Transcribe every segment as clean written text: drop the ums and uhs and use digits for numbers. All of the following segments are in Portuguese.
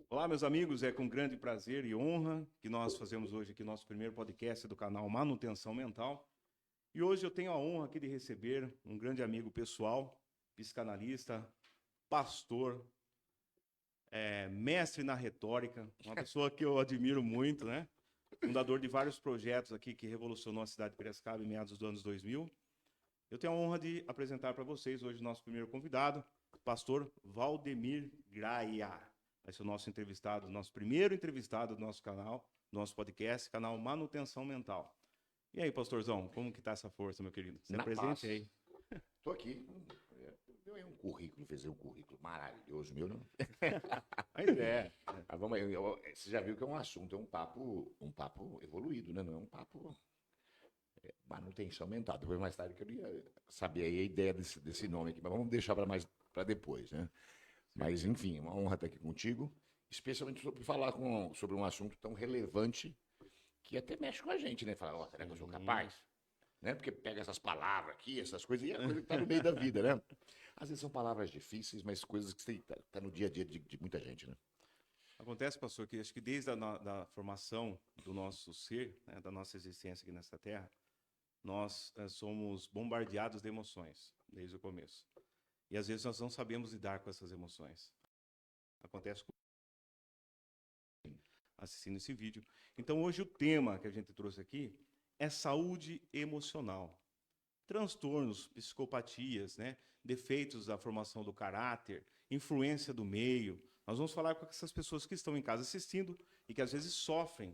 Olá, meus amigos, é com grande prazer e honra que nós fazemos hoje aqui nosso primeiro podcast do canal Manutenção Mental. E hoje eu tenho a honra aqui de receber um grande amigo pessoal, psicanalista, pastor, mestre na retórica, uma pessoa que eu admiro muito, né? Fundador de vários projetos aqui que revolucionou a cidade de Piracicaba em meados dos anos 2000. Eu tenho a honra de apresentar para vocês hoje o nosso primeiro convidado, o pastor Valdemir Graia. Vai ser o nosso entrevistado, nosso primeiro entrevistado do nosso canal, do nosso podcast, canal Manutenção Mental. E aí, pastorzão, como que tá essa força, meu querido? Se apresente aí. Estou aqui. Eu é um currículo, fazer um currículo maravilhoso meu, não? Mas é. Mas vamos aí, você já viu que é um assunto, é um papo evoluído, né? Não é um papo manutenção mental. Depois, mais tarde, que eu ia saber aí a ideia desse nome aqui, mas vamos deixar para depois, né? Mas, enfim, é uma honra estar aqui contigo, especialmente sobre falar sobre um assunto tão relevante que até mexe com a gente, né? Falar, será que eu sou capaz? Né? Porque pega essas palavras aqui, essas coisas, e é a coisa que está no meio da vida, né? Às vezes são palavras difíceis, mas coisas que tá no dia a dia de muita gente, né? Acontece, pastor, que acho que desde da formação do nosso ser, né, da nossa existência aqui nessa terra, nós somos bombardeados de emoções, desde o começo. E às vezes nós não sabemos lidar com essas emoções. Acontece com assistindo esse vídeo. Então hoje o tema que a gente trouxe aqui é saúde emocional. Transtornos, psicopatias, né? Defeitos da formação do caráter, influência do meio. Nós vamos falar com essas pessoas que estão em casa assistindo e que às vezes sofrem,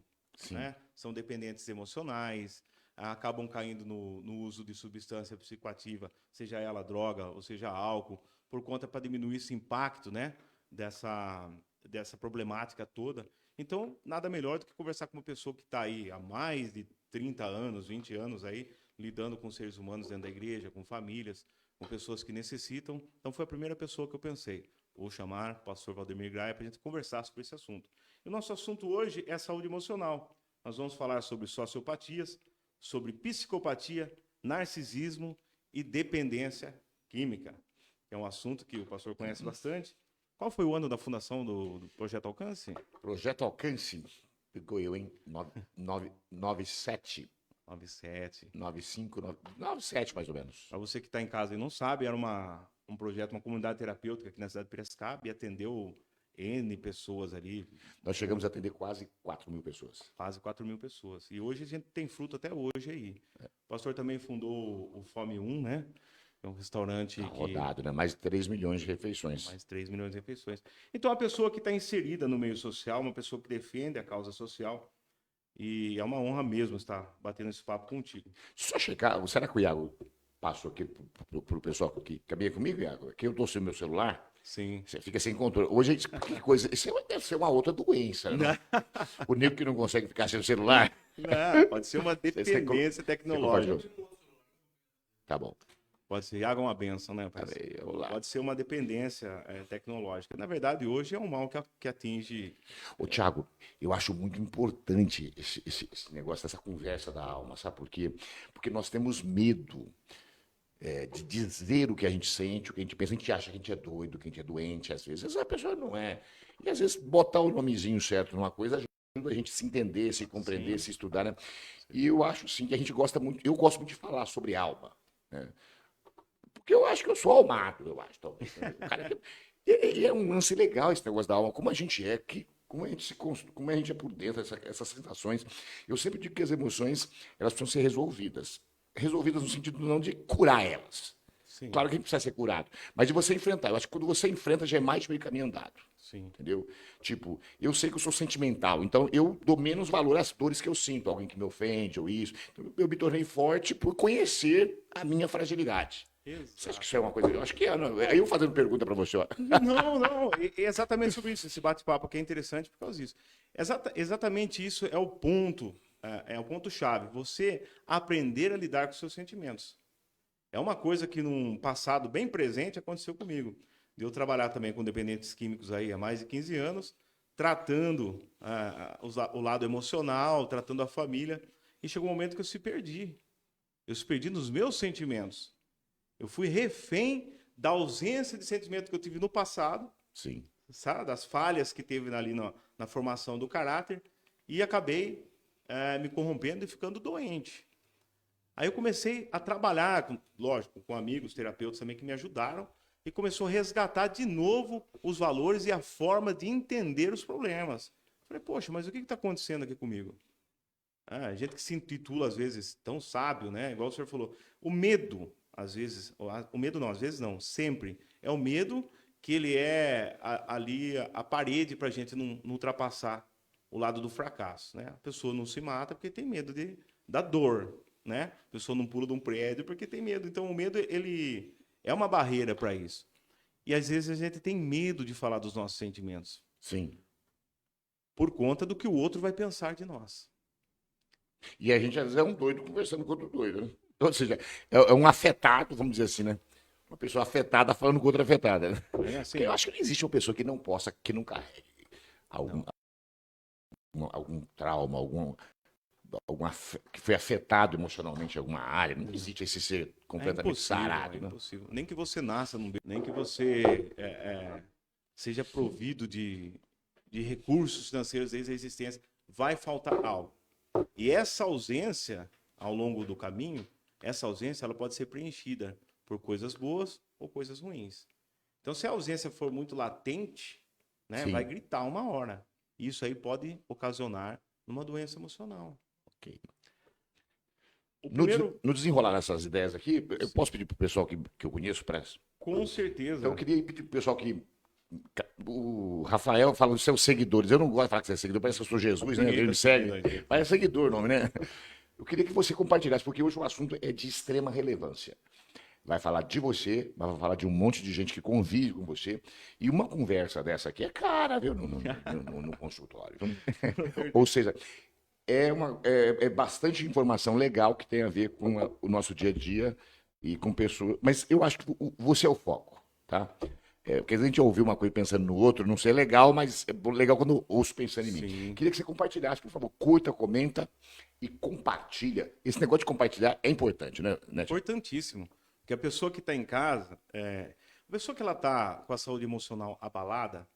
né? São dependentes emocionais, acabam caindo no uso de substância psicoativa, seja ela droga ou seja álcool, por conta para diminuir esse impacto, né? Dessa problemática toda. Então, nada melhor do que conversar com uma pessoa que está aí há mais de 30 anos, 20 anos aí, lidando com seres humanos dentro da igreja, com famílias, com pessoas que necessitam. Então, foi a primeira pessoa que eu pensei. Vou chamar o pastor Valdemir Graia para a gente conversar sobre esse assunto. E o nosso assunto hoje é saúde emocional. Nós vamos falar sobre sociopatias, sobre psicopatia, narcisismo e dependência química. É um assunto que o pastor conhece bastante. Qual foi o ano da fundação do Projeto Alcance? Projeto Alcance, pegou eu, hein? 97, 97. 95, 97 mais ou menos. Para você que está em casa e não sabe, era um projeto, uma comunidade terapêutica aqui na cidade de Piracicaba e atendeu N pessoas ali. Nós chegamos a atender quase 4.000 pessoas. Quase 4.000 pessoas. E hoje a gente tem fruto até hoje aí. O pastor também fundou o Fome 1, né? É um restaurante rodado, né? Mais de 3 milhões de refeições. Mais 3 milhões de refeições. Então, a pessoa que está inserida no meio social, uma pessoa que defende a causa social, e é uma honra mesmo estar batendo esse papo contigo. Só checar, será que o Iago passou aqui pro pessoal que cabia comigo, Iago? Que eu tô sem meu celular. Sim. Você fica sem controle. Hoje, que coisa. Isso deve ser uma outra doença, né? O nego que não consegue ficar sem o celular. Não, pode ser uma dependência tecnológica. Tá bom. Pode ser, Iago é uma benção, né? Pode ser uma dependência tecnológica. Na verdade, hoje é um mal que atinge... Ô, Thiago, eu acho muito importante esse negócio, essa conversa da alma, sabe por quê? Porque nós temos medo de dizer o que a gente sente, o que a gente pensa. A gente acha que a gente é doido, que a gente é doente, às vezes a pessoa não é. E às vezes botar o nomezinho certo numa coisa ajuda a gente se entender, se compreender, se estudar, né? E eu acho, sim, que a gente gosta muito... Eu gosto muito de falar sobre alma, né? Porque eu acho que eu sou almado, eu acho, talvez. O cara é um lance legal esse negócio da alma, como a gente é, como a gente como a gente é por dentro, essas sensações. Eu sempre digo que as emoções, elas precisam ser resolvidas. Resolvidas no sentido não de curar elas. Sim. Claro que a gente precisa ser curado, mas de você enfrentar. Eu acho que quando você enfrenta, já é mais de meio caminho andado. Sim. Entendeu? Tipo, eu sei que eu sou sentimental, então eu dou menos valor às dores que eu sinto, alguém que me ofende ou isso. Então, eu me tornei forte por conhecer a minha fragilidade. Exato. Você acha que isso é uma coisa? Eu acho que é. Não. Aí eu fazendo pergunta para você. Ó. Não. É exatamente sobre isso. Esse bate-papo aqui é interessante por causa disso. Exatamente isso é o ponto, é o ponto-chave. Você aprender a lidar com seus sentimentos. É uma coisa que num passado bem presente aconteceu comigo. De eu trabalhar também com dependentes químicos aí há mais de 15 anos, tratando o lado emocional, tratando a família. E chegou um momento que eu se perdi. Eu se perdi nos meus sentimentos. Eu fui refém da ausência de sentimento que eu tive no passado. Sim. sabe, das falhas que teve ali na formação do caráter e acabei me corrompendo e ficando doente. Aí eu comecei a trabalhar, lógico, com amigos, terapeutas também que me ajudaram e começou a resgatar de novo os valores e a forma de entender os problemas. Falei, poxa, mas o que está acontecendo aqui comigo? A gente que se intitula, às vezes, tão sábio, né? Igual o senhor falou. O medo, às vezes, o medo não, às vezes não, sempre. É o medo que ele é ali a parede para a gente não ultrapassar o lado do fracasso, né? A pessoa não se mata porque tem medo da dor, né? A pessoa não pula de um prédio porque tem medo. Então, o medo, ele é uma barreira para isso. E, às vezes, a gente tem medo de falar dos nossos sentimentos Sim. por conta do que o outro vai pensar de nós. E a gente às vezes é um doido conversando com outro doido, né? Ou seja, é um afetado, vamos dizer assim, né? Uma pessoa afetada falando com outra afetada, né? É Porque assim, eu acho que não existe uma pessoa que não possa, que não carregue algum, não. algum trauma, que foi afetado emocionalmente em alguma área. Não existe esse ser completamente sarado, É né? impossível. Nem que você nasça nem que você seja provido de recursos financeiros desde a existência, vai faltar algo. E essa ausência, ao longo do caminho, essa ausência ela pode ser preenchida por coisas boas ou coisas ruins. Então, se a ausência for muito latente, né, vai Sim. gritar uma hora. Isso aí pode ocasionar uma doença emocional. Ok. O No, primeiro, no desenrolar dessas ideias aqui, eu sim, posso pedir para o pessoal que eu conheço para. com Então, eu certeza. queria pedir para o pessoal que. O Rafael fala dos seus seguidores. Eu não gosto de falar que você é seguidor, parece que eu sou Jesus, né? Ninguém Ele está me seguindo segue. a gente. Parece seguidor o nome, né? Eu queria que você compartilhasse, porque hoje o assunto é de extrema relevância. Vai falar de você, mas vai falar de um monte de gente que convive com você. E uma conversa dessa aqui é cara, viu, no consultório. Ou seja, é bastante informação legal que tem a ver com o nosso dia a dia e com pessoas. Mas eu acho que você é o foco, tá? Porque a gente ouviu uma coisa pensando no outro, não sei, é legal, mas é legal quando eu ouço pensando em mim. Sim, Queria que você compartilhasse, por favor. Curta, comenta e compartilha. Esse negócio de compartilhar é importante, né, Tiago? importantíssimo. Porque a pessoa que está em casa, a pessoa que ela está com a saúde emocional abalada,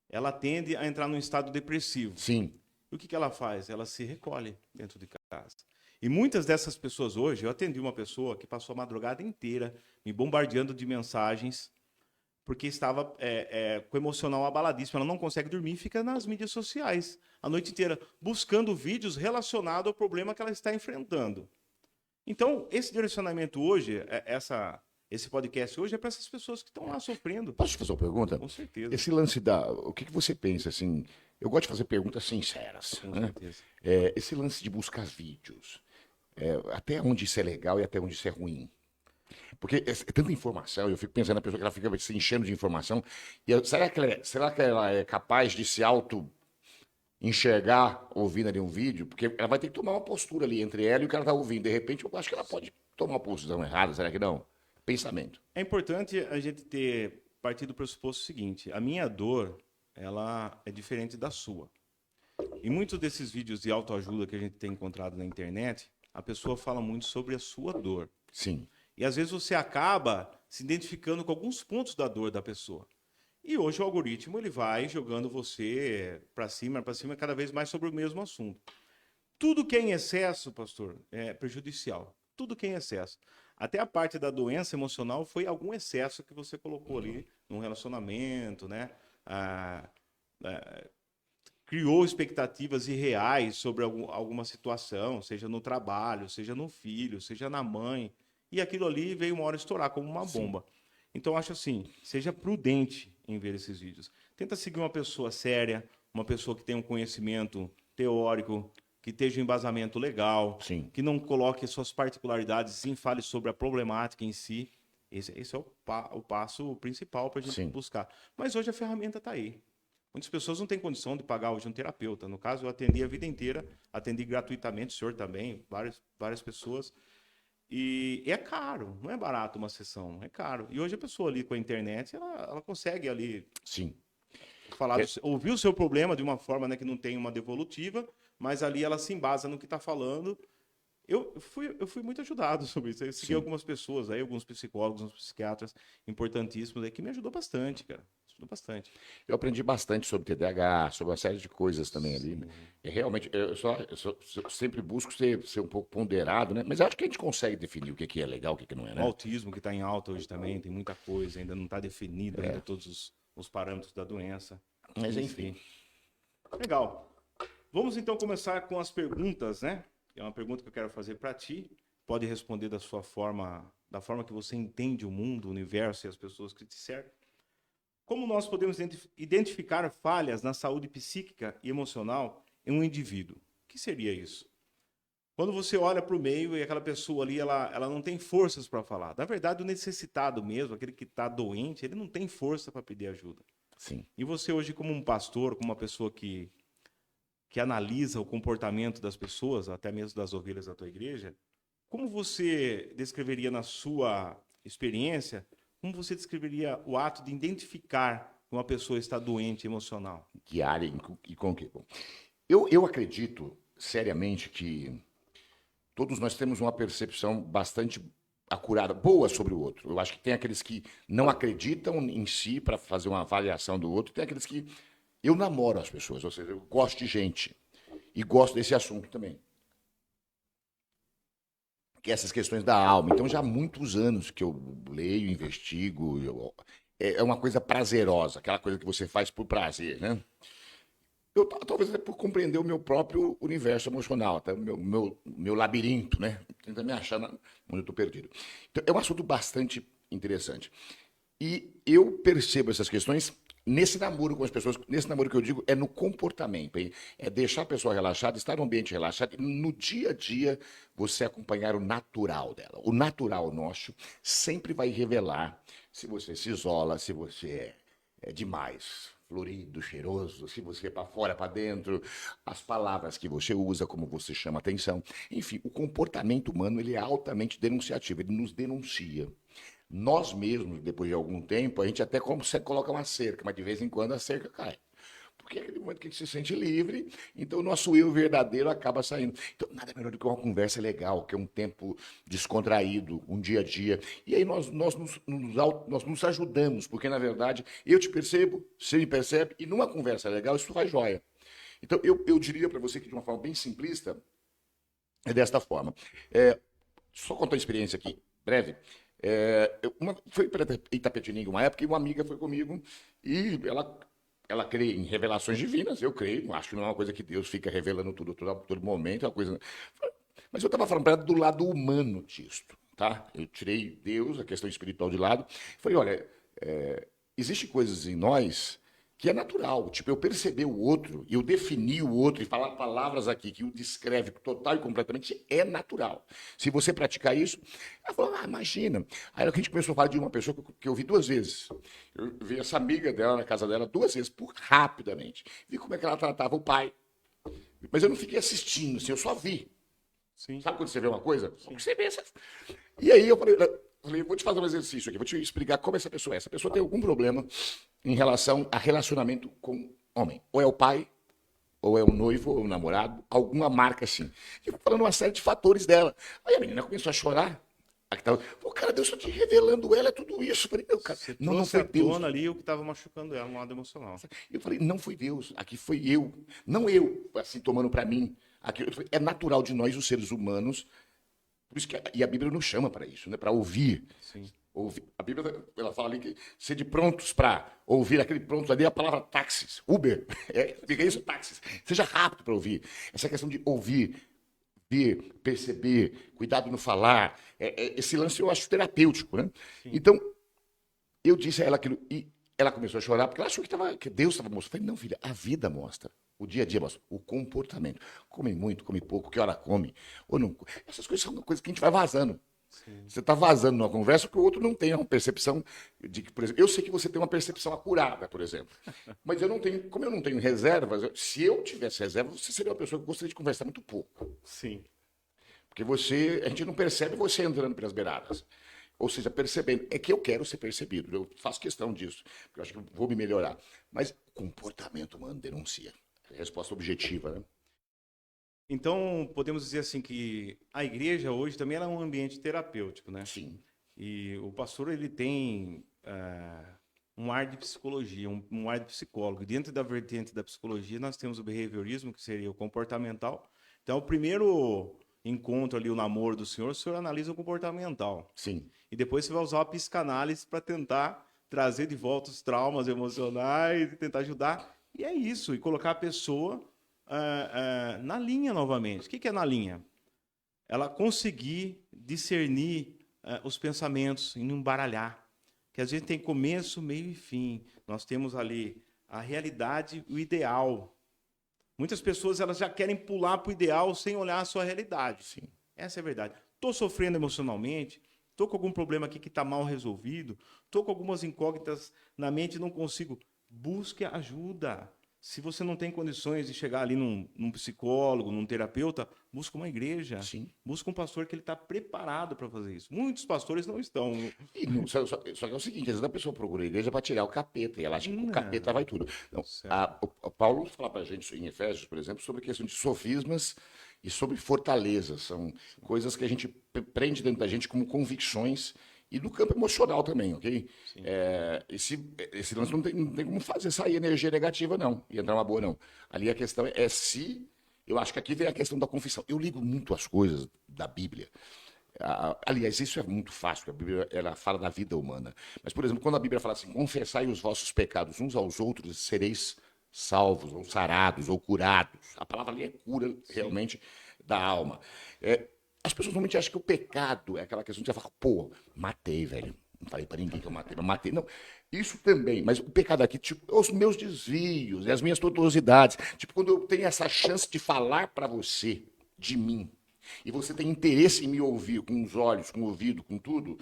ela tende a entrar num estado depressivo. Sim, E o que ela faz? Ela se recolhe dentro de casa. E muitas dessas pessoas hoje, eu atendi uma pessoa que passou a madrugada inteira me bombardeando de mensagens porque estava com o emocional abaladíssimo. Ela não consegue dormir e fica nas mídias sociais a noite inteira, buscando vídeos relacionados ao problema que ela está enfrentando. Então, esse direcionamento hoje, esse podcast hoje é para essas pessoas que estão lá sofrendo. posso te fazer uma pergunta? Com certeza, Esse lance da. O que você pensa, assim? Eu gosto de fazer perguntas sinceras, com né? certeza. Esse lance de buscar vídeos, até onde isso é legal e até onde isso é ruim. Porque é tanta informação, eu fico pensando na pessoa que ela fica se enchendo de informação. Será que ela é capaz de se enxergar ouvindo ali um vídeo? Porque ela vai ter que tomar uma postura ali entre ela e o que ela está ouvindo. De repente, eu acho que ela pode tomar uma posição errada, será que não? Pensamento. É importante a gente ter partido do pressuposto seguinte: a minha dor, ela é diferente da sua. Em muitos desses vídeos de autoajuda que a gente tem encontrado na internet, a pessoa fala muito sobre a sua dor. Sim, E às vezes você acaba se identificando com alguns pontos da dor da pessoa. E hoje o algoritmo ele vai jogando você para cima, cada vez mais sobre o mesmo assunto. Tudo que é em excesso, pastor, é prejudicial. Tudo que é em excesso. Até a parte da doença emocional foi algum excesso que você colocou ali num relacionamento, né? Ah, criou expectativas irreais sobre alguma situação, seja no trabalho, seja no filho, seja na mãe. E aquilo ali veio uma hora estourar como uma sim, bomba. Então, acho assim, seja prudente em ver esses vídeos. Tenta seguir uma pessoa séria, uma pessoa que tenha um conhecimento teórico, que esteja um embasamento legal, sim. que não coloque suas particularidades, sim, fale sobre a problemática em si. Esse é o passo principal para a gente Sim. buscar. Mas hoje a ferramenta está aí. Muitas pessoas não têm condição de pagar hoje um terapeuta. No caso, eu atendi a vida inteira, atendi gratuitamente, o senhor também, várias pessoas. E é caro, não é barato uma sessão, é caro. E hoje a pessoa ali com a internet, ela consegue ali Sim. falar, É, ouvir o seu problema de uma forma, né, que não tem uma devolutiva, mas ali ela se embasa no que está falando. Eu fui muito ajudado sobre isso. Eu segui sim. algumas pessoas aí, alguns psicólogos, uns psiquiatras importantíssimos aí, que me ajudou bastante, cara. Estuda bastante. Eu aprendi bastante sobre TDAH, sobre uma série de coisas também ali, né? Sim. É realmente, eu sempre busco ser um pouco ponderado, né? Mas eu acho que a gente consegue definir o que é legal, o que não é, O né? autismo que está em alta hoje também, tem muita coisa, ainda não está definido ainda todos os parâmetros da doença Mas em enfim. si. Legal. Vamos então começar com as perguntas, né? É uma pergunta que eu quero fazer para ti. Pode responder da sua forma, da forma que você entende o mundo, o universo e as pessoas que te cercam. Como nós podemos identificar falhas na saúde psíquica e emocional em um indivíduo? O que seria isso? Quando você olha para o meio e aquela pessoa ali, ela não tem forças para falar. Na verdade, o necessitado mesmo, aquele que está doente, ele não tem força para pedir ajuda. Sim. E você hoje, como um pastor, como uma pessoa que analisa o comportamento das pessoas, até mesmo das ovelhas da tua igreja, como você descreveria na sua experiência, como você descreveria o ato de identificar que uma pessoa está doente emocional? Que área e com o quê? Bom, eu acredito seriamente que todos nós temos uma percepção bastante acurada, boa sobre o outro. Eu acho que tem aqueles que não acreditam em si para fazer uma avaliação do outro, e tem aqueles que eu namoro as pessoas, ou seja, eu gosto de gente e gosto desse assunto também, que é essas questões da alma. Então já há muitos anos que eu leio, investigo, é uma coisa prazerosa, aquela coisa que você faz por prazer, né? Eu, talvez até por compreender o meu próprio universo emocional, tá? Meu labirinto, né? Tenta me achar onde eu estou perdido. Então, é um assunto bastante interessante. E eu percebo essas questões nesse namoro com as pessoas. Nesse namoro que eu digo é no comportamento. Hein? É deixar a pessoa relaxada, estar no ambiente relaxado. E no dia a dia, você acompanhar o natural dela. O natural nosso sempre vai revelar se você se isola, se você é demais florido, cheiroso, se você é para fora, para dentro, as palavras que você usa, como você chama atenção. Enfim, o comportamento humano ele é altamente denunciativo, ele nos denuncia. Nós mesmos, depois de algum tempo, a gente até consegue colocar uma cerca, mas de vez em quando a cerca cai. Porque é aquele momento que a gente se sente livre, então o nosso eu verdadeiro acaba saindo. Então, nada melhor do que uma conversa legal, que é um tempo descontraído, um dia a dia. E aí nós nos ajudamos, porque na verdade eu te percebo, você me percebe, e numa conversa legal isso faz joia. Então, eu diria para você que de uma forma bem simplista, é desta forma. Só contar uma experiência aqui, breve. Foi para Itapetininga uma época e uma amiga foi comigo e ela crê em revelações divinas, eu creio, acho que não é uma coisa que Deus fica revelando tudo, todo momento, é uma coisa. Mas eu estava falando para ela do lado humano disto, tá? Eu tirei Deus, a questão espiritual de lado, falei, olha, existem coisas em nós que é natural. Tipo, eu perceber o outro, eu definir o outro e falar palavras aqui que o descreve total e completamente é natural. Se você praticar isso, ela falou, imagina. Aí a gente começou a falar de uma pessoa que eu vi duas vezes. Eu vi essa amiga dela na casa dela duas vezes, rapidamente. Vi como é que ela tratava o pai. Mas eu não fiquei assistindo, assim, eu só vi. Sim, Sabe quando você vê uma coisa? sim. Você vê essa. E aí eu falei, vou te fazer um exercício aqui, vou te explicar como essa pessoa é. Essa pessoa tem algum problema em relação a relacionamento com homem. Ou é o pai, ou é o noivo, ou o namorado, alguma marca assim. E eu falando uma série de fatores dela. Aí a menina começou a chorar. Aqui tava, pô, cara, Deus está te revelando ela, é tudo isso. Eu falei, meu, cara, Você não trouxe foi à Deus. tona ali o que estava machucando ela no lado emocional. Eu falei, não foi Deus, aqui foi eu. Não eu, assim, tomando para mim. Aqui, é natural de nós, os seres humanos, por isso que e a Bíblia nos chama para isso, né? Para ouvir. Sim, Ouvir. A Bíblia ela fala ali que ser de prontos para ouvir, aquele pronto ali é a palavra táxis, Uber. Fica isso, táxis. Seja rápido para ouvir. Essa questão de ouvir, ver, perceber, cuidado no falar, esse lance eu acho terapêutico, né? sim. Então, eu disse a ela aquilo e ela começou a chorar porque ela achou que Deus estava mostrando. Eu falei, não, filha, a vida mostra. O dia a dia mostra. O comportamento. Come muito, come pouco, que hora come. Ou não. Essas coisas são coisas que a gente vai vazando. Sim. Você está vazando numa conversa que o outro não tem uma percepção de que, por exemplo, eu sei que você tem uma percepção acurada, por exemplo. Mas eu não tenho, como eu não tenho reservas, se eu tivesse reservas, você seria uma pessoa que gostaria de conversar muito pouco. Sim. Porque a gente não percebe você entrando pelas beiradas. Ou seja, percebendo. É que eu quero ser percebido. Eu faço questão disso. Porque eu acho que eu vou me melhorar. Mas comportamento humano denuncia. Resposta objetiva, né? Então, podemos dizer assim que a igreja hoje também ela é um ambiente terapêutico, né? Sim. E o pastor, ele tem um ar de psicologia, um ar de psicólogo. Dentro da vertente da psicologia, nós temos o behaviorismo, que seria o comportamental. Então, o primeiro encontro ali, o namoro do senhor, o senhor analisa o comportamental. Sim. E depois você vai usar a psicanálise para tentar trazer de volta os traumas emocionais e tentar ajudar. E é isso, e colocar a pessoa na linha novamente. O que é na linha? Ela conseguir discernir os pensamentos e não embaralhar. Que a gente tem começo, meio e fim. Nós temos ali a realidade e o ideal. Muitas pessoas elas já querem pular para o ideal sem olhar a sua realidade. Sim. Essa é a verdade. Estou sofrendo emocionalmente, estou com algum problema aqui que está mal resolvido, estou com algumas incógnitas na mente e não consigo. Busque ajuda. Se você não tem condições de chegar ali num psicólogo, num terapeuta, busca uma igreja. Sim. Busca um pastor que ele está preparado para fazer isso. Muitos pastores não estão. Só que é o seguinte, às vezes a pessoa procura a igreja para tirar o capeta, e ela acha que o capeta vai tudo. Então, o Paulo fala para a gente em Efésios, por exemplo, sobre a questão de sofismas e sobre fortalezas. São coisas que a gente prende dentro da gente como convicções e do campo emocional também, ok? Esse lance não tem como fazer sair energia negativa, não, e entrar uma boa, não. Ali a questão é se... Eu acho que aqui vem a questão da confissão. Eu ligo muito as coisas da Bíblia. Aliás, isso é muito fácil, porque a Bíblia ela fala da vida humana. Mas, por exemplo, quando a Bíblia fala assim, confessai os vossos pecados uns aos outros, sereis salvos, ou sarados, ou curados. A palavra ali é cura, realmente, da alma. As pessoas normalmente acham que o pecado é aquela questão de você falar, pô, matei, velho. Não falei pra ninguém que eu matei, mas matei. Não, isso também. Mas o pecado aqui, tipo, os meus desvios, e as minhas tortuosidades. Tipo, quando eu tenho essa chance de falar pra você de mim, e você tem interesse em me ouvir com os olhos, com o ouvido, com tudo,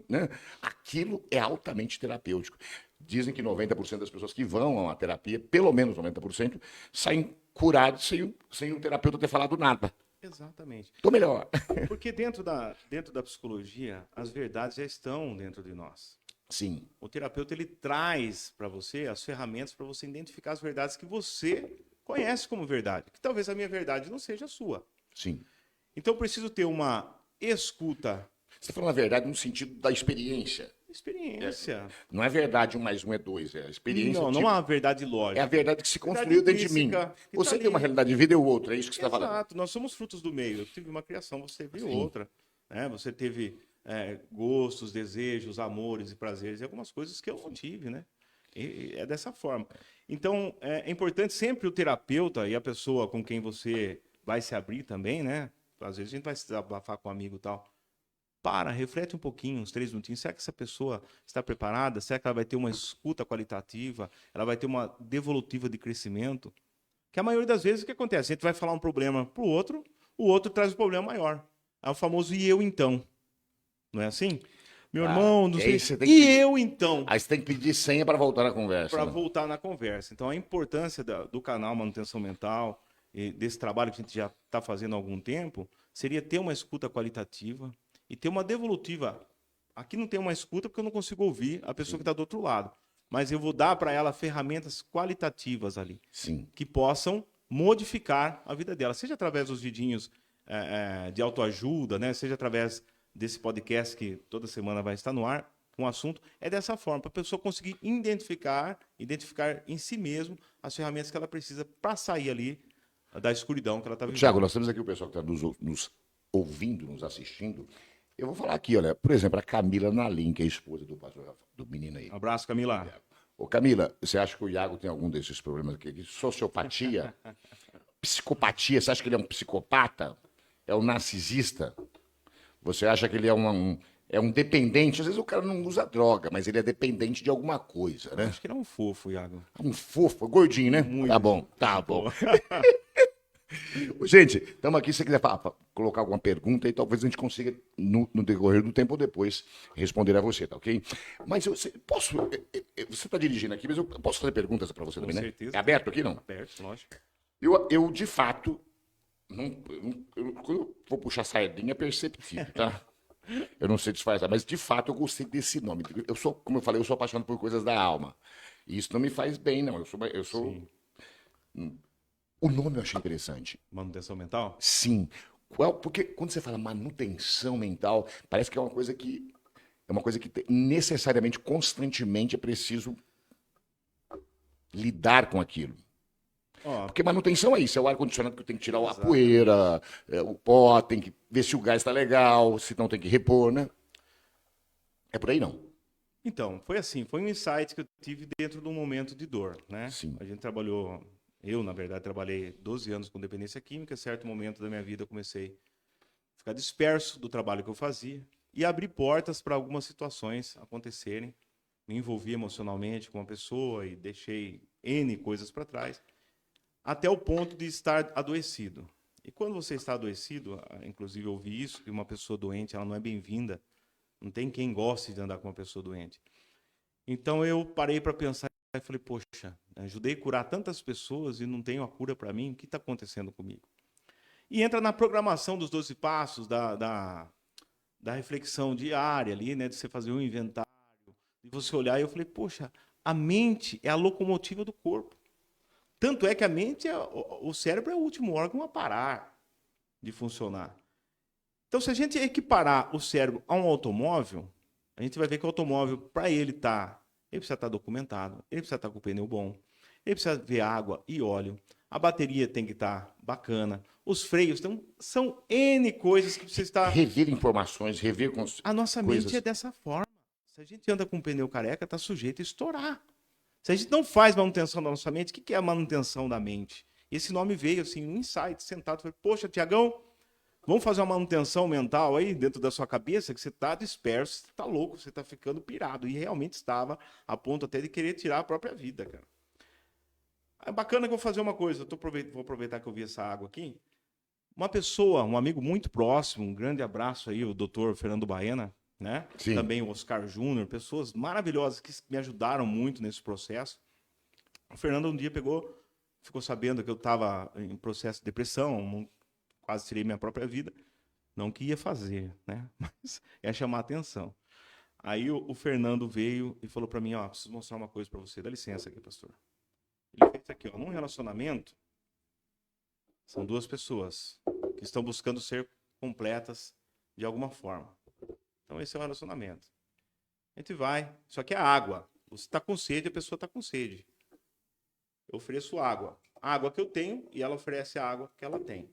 né? Aquilo é altamente terapêutico. Dizem que 90% das pessoas que vão a uma terapia, pelo menos 90%, saem curados sem o terapeuta ter falado nada. Exatamente. Tô melhor. Porque dentro da psicologia, as verdades já estão dentro de nós. Sim. O terapeuta ele traz para você as ferramentas para você identificar as verdades que você conhece como verdade. Que talvez a minha verdade não seja a sua. Sim. Então eu preciso ter uma escuta. Você está falando a verdade no sentido da experiência. Experiência. Não é verdade 1 mais 1 é 2. É a experiência. Não, tipo, não há verdade é lógica. a verdade que se Verdade construiu dentro de mim. intrínseca, que Você tá tem uma ali. realidade de vida e o outro, é isso que você está falando. Exato, nós somos frutos do meio. Eu tive uma criação, você teve Sim. outra. Né? Você teve gostos, desejos, amores e prazeres e algumas coisas que eu não tive, né? E é dessa forma. Então, é importante sempre o terapeuta e a pessoa com quem você vai se abrir também, né? Às vezes a gente vai se desabafar com um amigo e tal. Reflete um pouquinho, uns 3 minutinhos. Será que essa pessoa está preparada? Será que ela vai ter uma escuta qualitativa? Ela vai ter uma devolutiva de crescimento? Que a maioria das vezes o que acontece? A gente vai falar um problema para o outro traz um problema maior. É o famoso e eu então. Não é assim? Meu irmão, não sei. Eu então. Aí você tem que pedir senha para voltar na conversa. Para voltar na conversa. Então a importância do canal Manutenção Mental, e desse trabalho que a gente já está fazendo há algum tempo, seria ter uma escuta qualitativa e ter uma devolutiva. Aqui não tem uma escuta porque eu não consigo ouvir a pessoa que está do outro lado. Mas eu vou dar para ela ferramentas qualitativas ali. Sim. Que possam modificar a vida dela. Seja através dos vidinhos de autoajuda, né? Seja através desse podcast que toda semana vai estar no ar, um assunto. É dessa forma, para a pessoa conseguir identificar em si mesmo as ferramentas que ela precisa para sair ali da escuridão que ela está vivendo. Tiago, nós temos aqui o pessoal que está nos ouvindo, nos assistindo. Eu vou falar aqui, olha, por exemplo, a Camila Nalim, que é a esposa do pastor, do menino aí. Abraço, Camila. Ô, Camila, você acha que o Iago tem algum desses problemas aqui? Sociopatia? Psicopatia? Você acha que ele é um psicopata? É um narcisista? Você acha que ele é um dependente? Às vezes o cara não usa droga, mas ele é dependente de alguma coisa, né? Acho que ele é um fofo, Iago. Um fofo, gordinho, né? Muito. Tá bom, tá bom. Gente, estamos aqui, se você quiser colocar alguma pergunta aí, talvez a gente consiga, no decorrer do tempo ou depois, responder a você, tá ok? Mas você está dirigindo aqui, mas eu posso fazer perguntas para você também, né? certeza. É aberto aqui, não? Aberto, lógico. Eu de fato, quando eu vou puxar sardinha, é perceptível, tá? Eu não sei disfarçar, mas de fato eu gostei desse nome. Como eu falei, eu sou apaixonado por coisas da alma. E isso não me faz bem, não. Eu sou. O nome eu achei interessante. Manutenção mental? Sim. Porque quando você fala manutenção mental, parece que é uma coisa que É uma coisa que necessariamente, constantemente é preciso lidar com aquilo. Ó, Porque manutenção é isso, é o ar-condicionado que tem que tirar a exatamente. poeira, o pó, tem que ver se o gás está legal, se não tem que repor, né? É por aí não. Então, foi assim, foi um insight que eu tive dentro de um momento de dor, né? Sim. A gente trabalhou, eu, na verdade, trabalhei 12 anos com dependência química, certo momento da minha vida eu comecei a ficar disperso do trabalho que eu fazia e abrir portas para algumas situações acontecerem. Me envolvi emocionalmente com uma pessoa e deixei N coisas para trás, até o ponto de estar adoecido. E quando você está adoecido, inclusive eu ouvi isso, que uma pessoa doente, ela não é bem-vinda. Não tem quem goste de andar com uma pessoa doente. Então eu parei para pensar e falei, poxa, ajudei a curar tantas pessoas e não tenho a cura para mim, o que está acontecendo comigo? E entra na programação dos 12 passos, da reflexão diária ali, né, de você fazer um inventário, de você olhar, e eu falei, poxa, a mente é a locomotiva do corpo. Tanto é que a mente, o cérebro é o último órgão a parar de funcionar. Então, se a gente equiparar o cérebro a um automóvel, a gente vai ver que o automóvel, para ele precisa estar documentado, ele precisa estar com o pneu bom, ele precisa ver água e óleo, a bateria tem que estar bacana, os freios, então, são N coisas que precisa estar. Rever informações, rever A nossa mente é coisas. dessa forma. Se a gente anda com o pneu careca, está sujeito a estourar. Se a gente não faz manutenção da nossa mente, o que é a manutenção da mente? Esse nome veio assim, um insight, sentado, falei, poxa, Tiagão, vamos fazer uma manutenção mental aí dentro da sua cabeça, que você está disperso, você está louco, você está ficando pirado. E realmente estava, a ponto até de querer tirar a própria vida, cara. É bacana que eu vou fazer uma coisa, vou aproveitar que eu vi essa água aqui. Uma pessoa, um amigo muito próximo, um grande abraço aí, o doutor Fernando Baena, né? Sim. Também o Oscar Júnior, pessoas maravilhosas que me ajudaram muito nesse processo. O Fernando um dia ficou sabendo que eu estava em processo de depressão, quase tirei minha própria vida. Não que ia fazer, né? Mas ia chamar a atenção. Aí o Fernando veio e falou para mim, ó, preciso mostrar uma coisa para você. Dá licença aqui, pastor. Ele fez aqui, ó, num relacionamento, são duas pessoas que estão buscando ser completas de alguma forma. Então esse é o relacionamento. A gente vai, só que é água. Você está com sede, a pessoa está com sede. Eu ofereço água. A água que eu tenho e ela oferece a água que ela tem.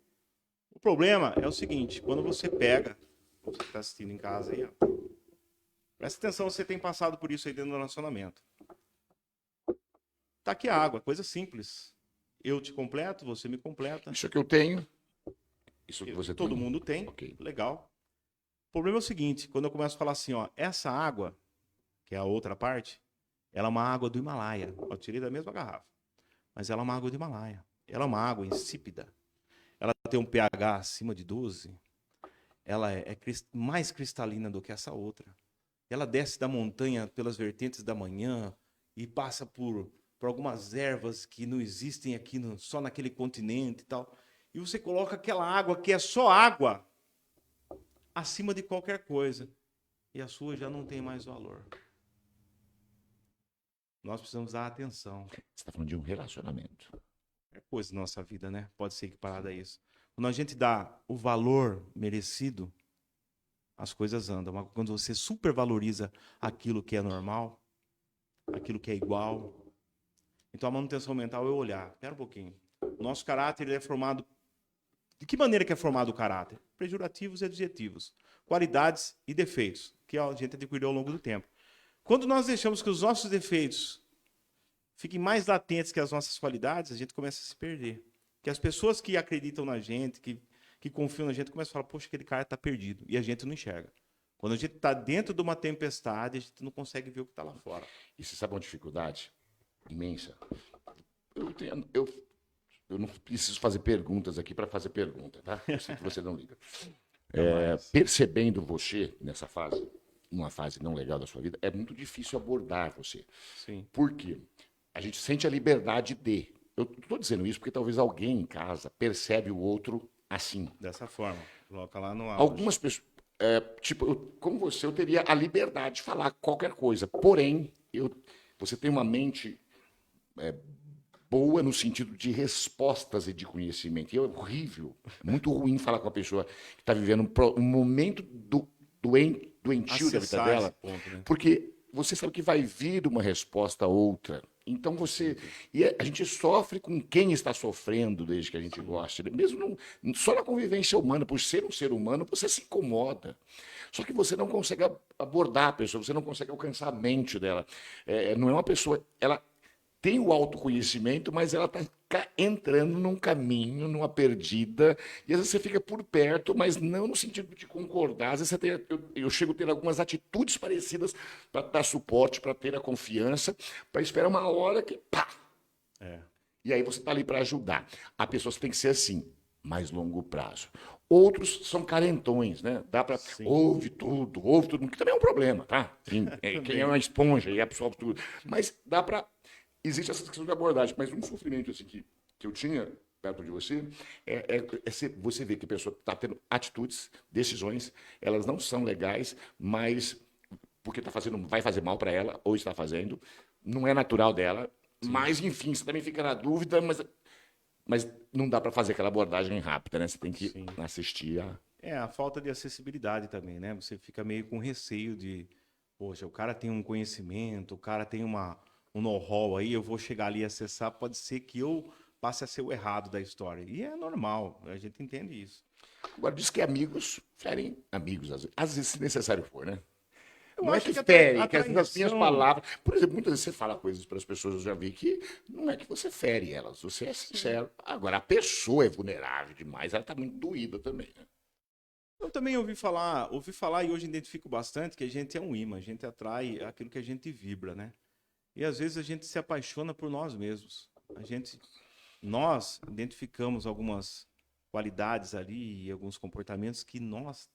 O problema é o seguinte, quando você pega, você que está assistindo em casa aí, ó, presta atenção, você tem passado por isso aí dentro do relacionamento. Tá aqui a água, coisa simples. Eu te completo, você me completa. Isso que eu tenho, isso que você Todo tem. mundo tem, Ok. legal. O problema é o seguinte, quando eu começo a falar assim, ó, essa água, que é a outra parte, ela é uma água do Himalaia. Eu tirei da mesma garrafa. Mas ela é uma água do Himalaia. Ela é uma água insípida. Ela tem um pH acima de 12. Ela é mais cristalina do que essa outra. Ela desce da montanha pelas vertentes da manhã e passa por algumas ervas que não existem aqui só naquele continente e tal. E você coloca aquela água que é só água acima de qualquer coisa. E a sua já não tem mais valor. Nós precisamos dar atenção. Você está falando de um relacionamento. É coisa da nossa vida, né? Pode ser equiparada a isso. Quando a gente dá o valor merecido, as coisas andam. Mas quando você supervaloriza aquilo que é normal, aquilo que é igual. Então a manutenção mental é olhar. Espera um pouquinho. O nosso caráter ele é formado. De que maneira que é formado o caráter? Pejorativos e adjetivos. Qualidades e defeitos, que a gente adquiriu ao longo do tempo. Quando nós deixamos que os nossos defeitos fiquem mais latentes que as nossas qualidades, a gente começa a se perder. Que as pessoas que acreditam na gente, que confiam na gente, começam a falar, poxa, aquele cara está perdido. E a gente não enxerga. Quando a gente está dentro de uma tempestade, a gente não consegue ver o que está lá fora. E você sabe uma dificuldade imensa? Eu não preciso fazer perguntas aqui para fazer pergunta, tá? Eu sei que você não liga. Percebendo você nessa fase, numa fase não legal da sua vida, é muito difícil abordar você. Sim. Por quê? A gente sente a liberdade de. Eu estou dizendo isso porque talvez alguém em casa percebe o outro assim. Dessa forma. Coloca lá no auge. Algumas pessoas, como você, eu teria a liberdade de falar qualquer coisa. Porém, você tem uma mente boa no sentido de respostas e de conhecimento. E é horrível, é muito ruim falar com a pessoa que está vivendo um momento doentio da vida Acessar dela, esse ponto, né? porque você sabe que vai vir uma resposta outra. Então você. E a gente sofre com quem está sofrendo desde que a gente gosta. Mesmo só na convivência humana, por ser um ser humano, você se incomoda. Só que você não consegue abordar a pessoa, você não consegue alcançar a mente dela. Não é uma pessoa. Ela tem o autoconhecimento, mas ela está entrando num caminho, numa perdida, e às vezes você fica por perto, mas não no sentido de concordar. Às vezes eu chego a ter algumas atitudes parecidas para dar suporte, para ter a confiança, para esperar uma hora que pá! É. E aí você está ali para ajudar. Há pessoas que tem que ser assim, mais longo prazo. Outros são carentões, né? Dá para Sim, ouve tudo, que também é um problema, tá? Quem é também. uma esponja e absorve tudo. Mas dá para. Existe essa questão de abordagem, mas um sofrimento assim, que eu tinha perto de você você vê que a pessoa está tendo atitudes, decisões, elas não são legais, mas porque tá fazendo, vai fazer mal para ela, ou está fazendo, não é natural dela, Sim, mas enfim, você também fica na dúvida, mas não dá para fazer aquela abordagem rápida, né? Você tem que sim. assistir a. É, a falta de acessibilidade também, né? Você fica meio com receio de, poxa, o cara tem um conhecimento, o cara tem um know-how aí, eu vou chegar ali e acessar, pode ser que eu passe a ser o errado da história. E é normal, a gente entende isso. Agora, diz que amigos ferem amigos, às vezes, se necessário for, né? Eu Não é acho que que fere, a que as minhas traição, palavras. Por exemplo, muitas vezes você fala coisas para as pessoas, eu já vi que não é que você fere elas, você é sim. sincero. Agora, a pessoa é vulnerável demais, ela está muito doída também, né? Eu também ouvi falar e hoje identifico bastante que a gente é um imã, a gente atrai aquilo que a gente vibra, né? E às vezes a gente se apaixona por nós mesmos. Nós identificamos algumas qualidades ali e alguns comportamentos que nós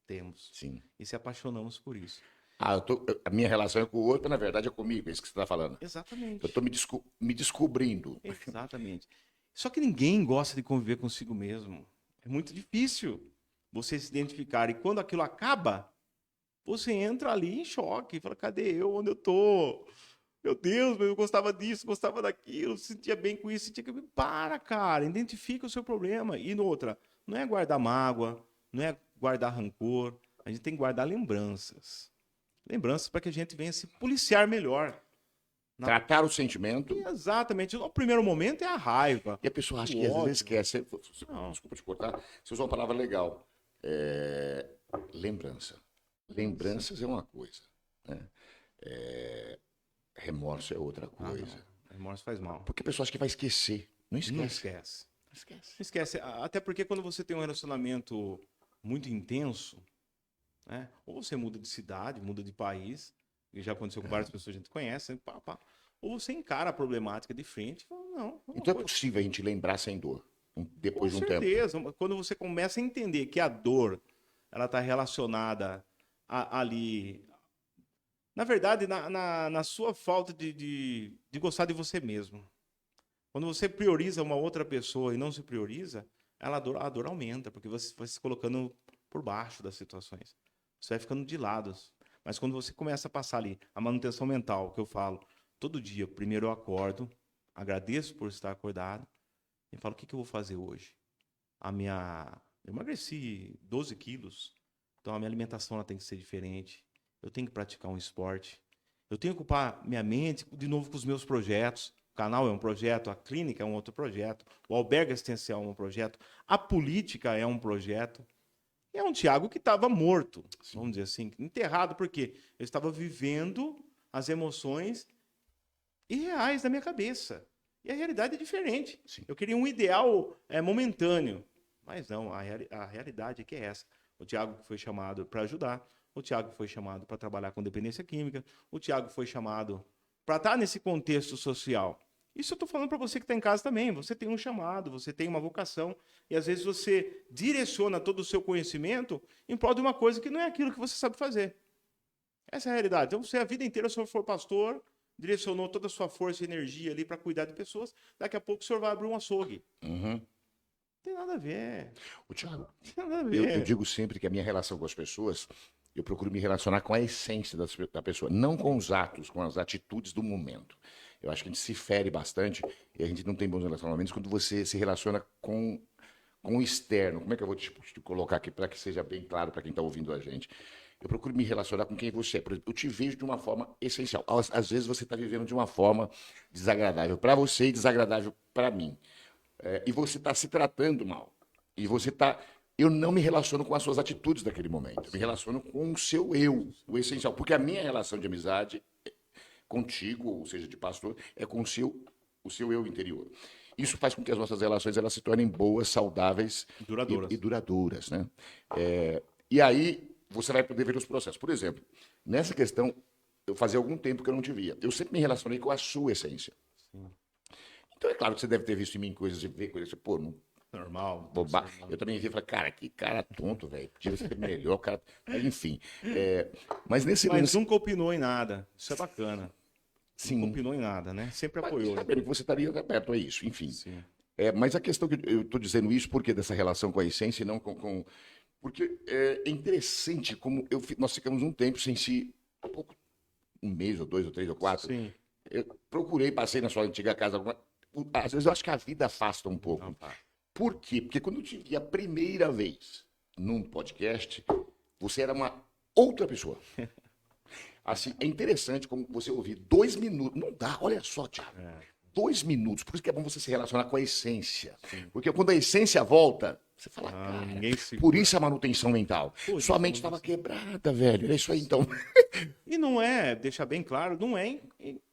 temos Sim. e se apaixonamos por isso. A minha relação é com o outro, mas na verdade é comigo, é isso que você está falando. Eu estou Exatamente. me descobrindo. Exatamente. Só que ninguém gosta de conviver consigo mesmo. É muito difícil você se identificar. E quando aquilo acaba, você entra ali em choque. Fala, cadê eu? Onde eu tô? Meu Deus, eu gostava disso, gostava daquilo, se sentia bem com isso, sentia que... Para, cara, identifica o seu problema. E outra, não é guardar mágoa, não é guardar rancor, a gente tem que guardar lembranças. Lembranças para que a gente venha se policiar melhor. Na... Tratar o sentimento. E exatamente, no primeiro momento é a raiva, E a pessoa acha o que às vezes ódio. esquece. Não, Desculpa te cortar, você usou uma palavra legal. É, lembrança. sim. Lembranças é uma coisa, né? Remorso é outra Ah, não. coisa. Remorso faz mal. Porque a pessoa acha que vai esquecer. Não Não esquece. esquece. Não esquece. Não esquece. Até porque quando você tem um relacionamento muito intenso, né? Ou você muda de cidade, muda de país, e já aconteceu com várias pessoas que a gente conhece, né? Pá, pá. Ou você encara a problemática de frente e fala, não, Então é possível a gente lembrar sem dor, com depois de um tempo. certeza. Quando você começa a entender que a dor, ela está relacionada ali, na verdade, na sua falta de gostar de você mesmo. Quando você prioriza uma outra pessoa e não se prioriza, a dor aumenta, porque você vai se colocando por baixo das situações. Você vai ficando de lado. Mas quando você começa a passar ali a manutenção mental, que eu falo, todo dia, primeiro eu acordo, agradeço por estar acordado, e falo, o que eu vou fazer hoje? Eu emagreci 12 quilos, então a minha alimentação ela tem que ser diferente. Eu tenho que praticar um esporte. Eu tenho que ocupar minha mente de novo com os meus projetos. O canal é um projeto, a clínica é um outro projeto, o albergue assistencial é um projeto, a política é um projeto. E é um Tiago que estava morto, Sim, vamos dizer assim, enterrado, porque eu estava vivendo as emoções irreais da minha cabeça. E a realidade é diferente. sim. Eu queria um ideal momentâneo, mas não, a realidade é que é essa. O Tiago foi chamado para ajudar, o Tiago foi chamado para trabalhar com dependência química, o Tiago foi chamado para estar nesse contexto social. Isso eu estou falando para você que está em casa também. Você tem um chamado, você tem uma vocação, e às vezes você direciona todo o seu conhecimento em prol de uma coisa que não é aquilo que você sabe fazer. Essa é a realidade. Então, você a vida inteira, se for pastor, direcionou toda a sua força e energia ali para cuidar de pessoas, daqui a pouco o senhor vai abrir um açougue. Uhum. Não tem nada a ver. O Thiago, Não tem nada a eu ver. digo sempre que a minha relação com as pessoas, eu procuro me relacionar com a essência da pessoa, não com os atos, com as atitudes do momento. Eu acho que a gente se fere bastante e a gente não tem bons relacionamentos quando você se relaciona com o externo. Como é que eu vou te colocar aqui para que seja bem claro para quem está ouvindo a gente? eu procuro me relacionar com quem você é. Por exemplo, eu te vejo de uma forma essencial. Às vezes você está vivendo de uma forma desagradável para você e desagradável para mim. E você está se tratando mal. E você está. Eu não me relaciono com as suas atitudes daquele momento. Eu me relaciono com o seu eu, o essencial. Porque a minha relação de amizade contigo, ou seja, de pastor, é com o seu eu interior. Isso faz com que as nossas relações elas se tornem boas, saudáveis Duradouras. e duradouras, né? E aí você vai poder ver os processos. Por exemplo, nessa questão, eu fazia algum tempo que eu não te via. Eu sempre me relacionei com a sua essência. Sim. Então é claro que você deve ter visto em mim coisas e ver coisas, pô, não, Normal. eu também vi e falei, cara, que cara tonto, velho. Podia ser melhor, cara. Enfim. Mas nesse Mas lance. nunca opinou em nada. Isso é bacana. Sim. Nunca opinou em nada, né? Sempre Mas apoiou. sabendo que você estaria aberto a isso, enfim. Sim. Mas a questão que eu estou dizendo isso, porque dessa relação com a essência e não com. Porque é interessante como nós ficamos um tempo sem se. Um mês, ou 2, ou 3, ou 4. Sim. Eu procurei, passei na sua antiga casa. Às vezes eu acho que a vida afasta um pouco. Não, pá. Por quê? Porque quando eu te vi a primeira vez num podcast, você era uma outra pessoa. Assim, é interessante como você ouvir 2 minutos. Não dá, olha só, Thiago. 2 minutos. Por isso que é bom você se relacionar com a essência. Sim. Porque quando a essência volta, você fala, cara, ninguém se... por isso a manutenção mental. Pô, Sua mente então, estava quebrada, velho. É isso aí, então. E não é, deixar bem claro, não é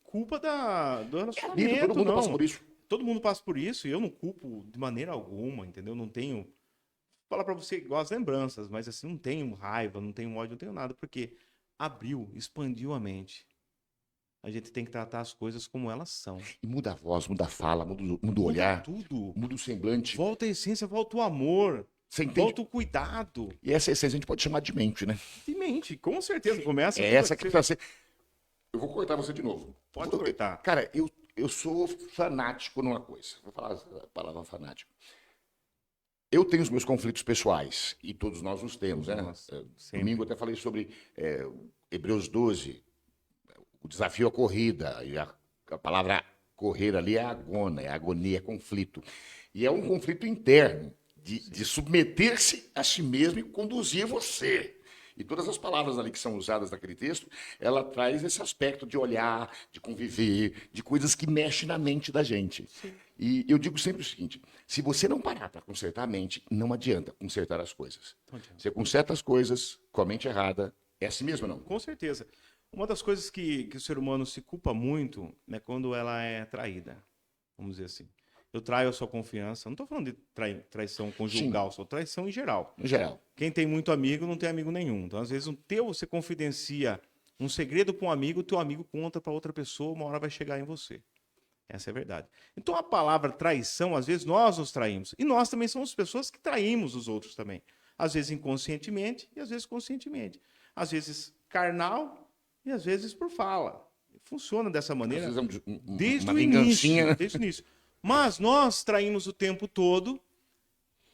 culpa do É a vida, relacionamento, todo mundo não. passa por isso. Todo mundo passa por isso e eu não culpo de maneira alguma, entendeu? Não tenho. Vou falar pra você igual as lembranças, mas assim, não tenho raiva, não tenho ódio, não tenho nada, porque abriu, expandiu a mente. A gente tem que tratar as coisas como elas são. E muda a voz, muda a fala, muda o olhar, Tudo. muda o semblante. Volta a essência, volta o amor, Você entende? volta o cuidado. E essa essência a gente pode chamar de mente, né? De mente, com certeza. Começa. É tudo essa que aqui. precisa ser. Eu vou cortar você de novo. Pode cortar. Cara, eu sou fanático numa coisa. Vou falar a palavra fanático. Eu tenho os meus conflitos pessoais, e todos nós os temos, né? Nossa, sempre. Domingo eu até falei sobre Hebreus 12, o desafio à corrida, e a palavra correr ali é agona, é agonia, é conflito. E é um conflito interno, de submeter-se a si mesmo e conduzir você. E todas as palavras ali que são usadas naquele texto, ela traz esse aspecto de olhar, de conviver, de coisas que mexem na mente da gente. Sim. E eu digo sempre o seguinte, se você não parar para consertar a mente, não adianta consertar as coisas. Você conserta as coisas com a mente errada, é assim mesmo ou não? Com certeza. Uma das coisas que o ser humano se culpa muito é quando ela é traída. Vamos dizer assim. Eu traio a sua confiança. Não estou falando de traição conjugal, só traição em geral. Em geral. Quem tem muito amigo não tem amigo nenhum. Então, às vezes, você confidencia um segredo para um amigo, o teu amigo conta para outra pessoa, uma hora vai chegar em você. Essa é a verdade. Então, a palavra traição, às vezes, nós nos traímos. E nós também somos pessoas que traímos os outros também. Às vezes, inconscientemente e às vezes, conscientemente. Às vezes, carnal e às vezes, por fala. Funciona dessa maneira desde o início. Desde o início. Mas nós traímos o tempo todo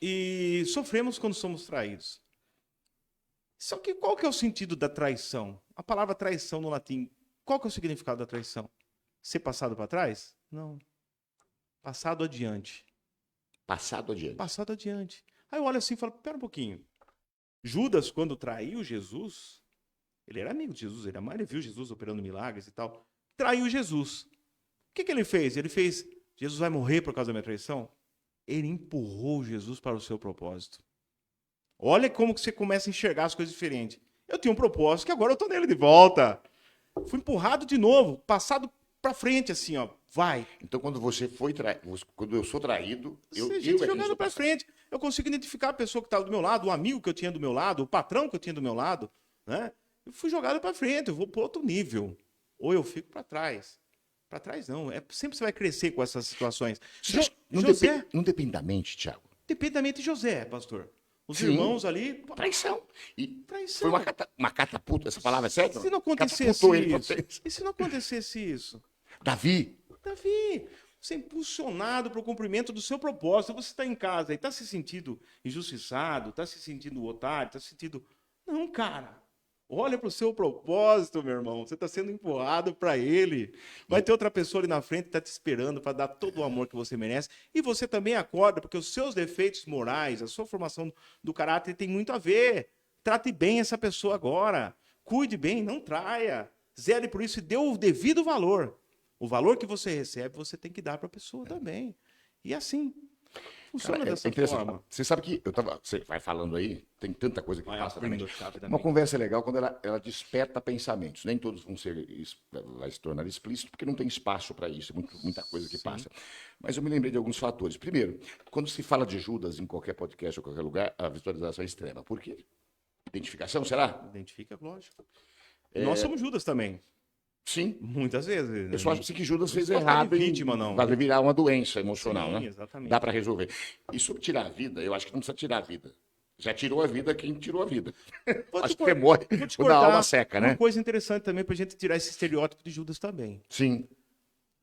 e sofremos quando somos traídos. Só que qual que é o sentido da traição? A palavra traição no latim, qual que é o significado da traição? Ser passado para trás? Não. Passado adiante. Passado adiante. Passado adiante. Aí eu olho assim e falo, pera um pouquinho. Judas, quando traiu Jesus, ele era amigo de Jesus, ele viu Jesus operando milagres e tal. Traiu Jesus. O que ele fez? Ele fez... Jesus vai morrer por causa da minha traição? Ele empurrou Jesus para o seu propósito. Olha como que você começa a enxergar as coisas diferentes. Eu tinha um propósito que agora eu estou nele de volta. Fui empurrado de novo, passado para frente assim, ó. Vai. Então quando você foi quando eu sou traído, eu jogando para frente. Eu consigo identificar a pessoa que estava do meu lado, o amigo que eu tinha do meu lado, o patrão que eu tinha do meu lado, né? Eu fui jogado para frente, eu vou para outro nível. Ou eu fico para trás. Para trás não, sempre você vai crescer com essas situações. Não depende da mente, Thiago. Depende da mente de José, pastor. Os Sim. irmãos ali... Traição. Traição. Foi uma catapulta, essa palavra é certa? E se não acontecesse isso? E se não acontecesse isso? Davi, você é impulsionado para o cumprimento do seu propósito. Você está em casa e está se sentindo injustiçado, está se sentindo otário, está se sentindo... Não, cara. Olha para o seu propósito, meu irmão. Você está sendo empurrado para ele. Vai ter outra pessoa ali na frente que está te esperando para dar todo o amor que você merece. E você também acorda, porque os seus defeitos morais, a sua formação do caráter tem muito a ver. trate bem essa pessoa agora. Cuide bem, não traia. Zele por isso e dê o devido valor. O valor que você recebe, você tem que dar para a pessoa também. E assim, funciona Cara, dessa interessante. forma. Você sabe que você vai falando aí, tem tanta coisa que Vai passa também. abrindo Uma rapidamente. conversa é legal quando ela desperta pensamentos. Nem todos vão vai se tornar explícito, porque não tem espaço para isso, muita coisa que Sim. passa. Mas eu me lembrei de alguns fatores. Primeiro, quando se fala de Judas em qualquer podcast ou qualquer lugar, a visualização é extrema. Por quê? Identificação, será? Identifica, lógico. E nós somos Judas também. Sim. Muitas vezes. Eu só acho que Judas fez Não pode ficar de errado vítima, em não. vai virar uma doença emocional, Sim, né? exatamente. Dá para resolver. E sobre tirar a vida, eu acho que não precisa tirar a vida. Já tirou a vida quem tirou a vida. Acho que você morre Vou te quando a alma cortar. seca, Uma né? coisa interessante também para a gente tirar esse estereótipo de Judas também. Sim.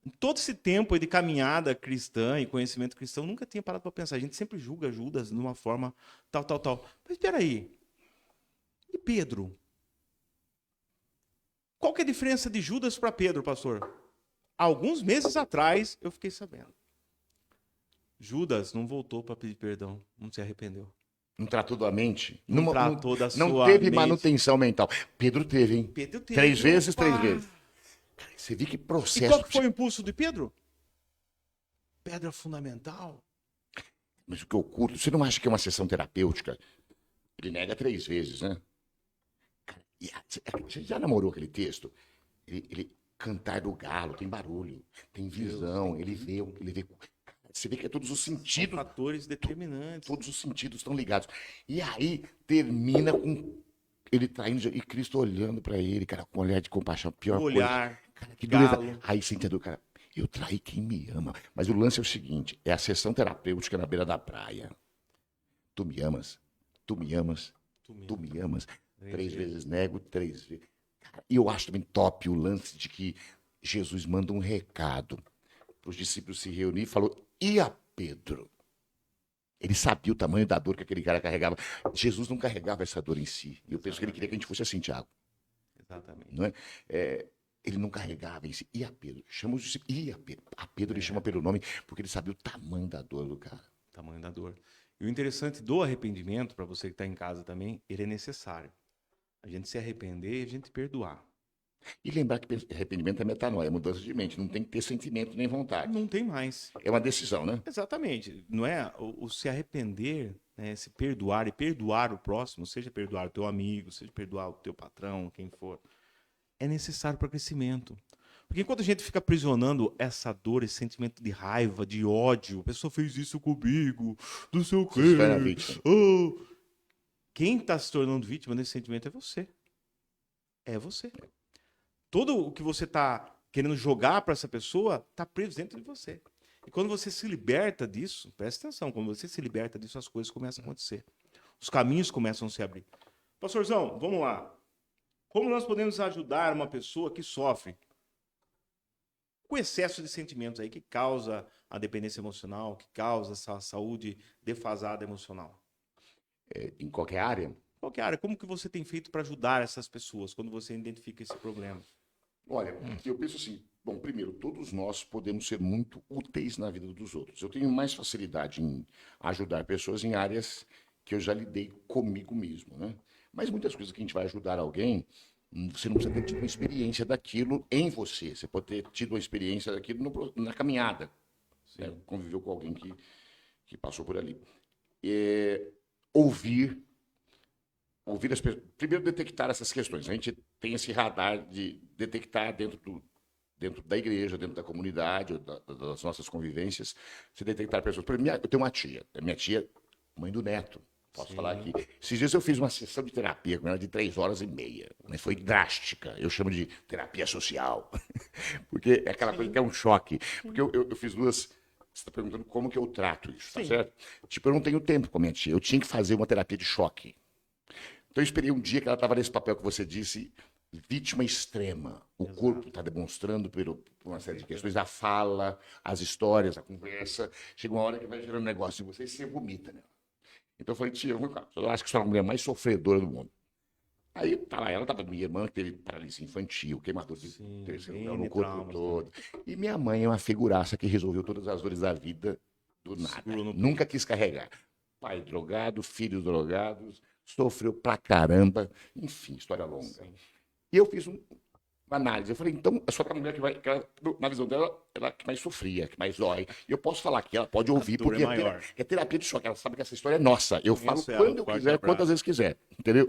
Em todo esse tempo aí de caminhada cristã e conhecimento cristão, nunca tinha parado para pensar. A gente sempre julga Judas de uma forma tal. Mas espera aí. E Pedro? Qual que é a diferença de Judas para Pedro, pastor? Alguns meses atrás eu fiquei sabendo. Judas não voltou para pedir perdão, não se arrependeu. Não tratou da mente. Não tratou da não sua teve mente. manutenção mental. Pedro teve, hein? Pedro teve. 3 vezes, Opa! 3 vezes. Cara, você viu que E processo. qual que foi o impulso de Pedro? Pedra fundamental. Mas o que eu curto, você não acha que é uma sessão terapêutica? Ele nega 3 vezes, né? Cara, você já namorou aquele texto? Ele cantar do galo, tem barulho, tem visão, ele vê. Você vê que é todos os São sentidos, fatores determinantes. todos os sentidos estão ligados. E aí termina com ele traindo e Cristo olhando para ele, cara, com um olhar de compaixão, pior O olhar, coisa. Cara, que dureza. galo. Aí você entendeu, cara, eu traí quem me ama. Mas o lance é o seguinte, é a sessão terapêutica na beira da praia. Tu me amas, tu me amas, tu me amas. 3 vezes nego, 3 vezes. Cara, e eu acho também top o lance de que Jesus manda um recado para os discípulos se reunir e falou, e a Pedro? Ele sabia o tamanho da dor que aquele cara carregava. Jesus não carregava essa dor em si. E eu penso que ele queria que a gente fosse assim, Tiago. Exatamente. Não é? Ele não carregava em si. E a Pedro? Chama os discípulos. E a Pedro? A Pedro ele chama pelo nome porque ele sabia o tamanho da dor do cara. Tamanho da dor. E o interessante do arrependimento, para você que está em casa também, ele é necessário. A gente se arrepender e a gente perdoar. E lembrar que arrependimento é metanoia, é mudança de mente. Não tem que ter sentimento nem vontade. Não tem mais. É uma decisão, né? Exatamente. Não é o se arrepender, né, se perdoar e perdoar o próximo, seja perdoar o teu amigo, seja perdoar o teu patrão, quem for, é necessário para crescimento. Porque enquanto a gente fica aprisionando essa dor, esse sentimento de raiva, de ódio, a pessoa fez isso comigo, não sei o quê. Você se torna vítima. Oh. Quem está se tornando vítima desse sentimento é você. É você. Tudo o que você está querendo jogar para essa pessoa está preso dentro de você. E quando você se liberta disso, presta atenção, quando você se liberta disso, as coisas começam a acontecer. Os caminhos começam a se abrir. Pastorzão, vamos lá. Como nós podemos ajudar uma pessoa que sofre com excesso de sentimentos aí, que causa a dependência emocional, que causa essa saúde defasada emocional? Em qualquer área. Qualquer área, como que você tem feito para ajudar essas pessoas quando você identifica esse problema? Olha, eu penso assim, bom, primeiro, todos nós podemos ser muito úteis na vida dos outros. Eu tenho mais facilidade em ajudar pessoas em áreas que eu já lidei comigo mesmo, né? Mas muitas coisas que a gente vai ajudar alguém, você não precisa ter tido uma experiência daquilo em você. Você pode ter tido uma experiência daquilo na caminhada. Né? Conviveu com alguém que passou por ali. Ouvir as pessoas. Primeiro, detectar essas questões. A gente tem esse radar de detectar dentro da igreja, dentro da comunidade, das nossas convivências, se detectar pessoas. Por exemplo, eu tenho uma tia, minha tia, mãe do neto. Posso falar aqui. Esses dias eu fiz uma sessão de terapia com ela de 3 horas e meia. Mas foi drástica. Eu chamo de terapia social. Porque é aquela coisa que é um choque. Porque eu fiz 2. Você está perguntando como que eu trato isso, tá certo? Tipo, eu não tenho tempo com a minha tia. Eu tinha que fazer uma terapia de choque. Então eu esperei um dia que ela estava nesse papel que você disse, vítima extrema. O corpo está demonstrando por uma série de questões, a fala, as histórias, a conversa. Chega uma hora que vai gerando um negócio em você e você vomita, né? Então eu falei, tia, eu acho que você é a mulher mais sofredora do mundo. Aí tá lá, ela estava minha irmã, que teve paralisia infantil, queimadura de terceiro grau no corpo todo. E minha mãe é uma figuraça que resolveu todas as dores da vida do nada. Nunca quis carregar. Pai drogado, filhos drogados, sofreu pra caramba, enfim, história longa. Sim. E eu fiz uma análise. Eu falei, então, é só a mulher que ela, na visão dela, ela que mais sofria, que mais dói. E eu posso falar que ela pode ouvir, dor é porque maior. é terapia de choque. Ela sabe que essa história é nossa. Eu falo Conheço ela, quando eu forte quiser, abraço. quantas vezes quiser. Entendeu?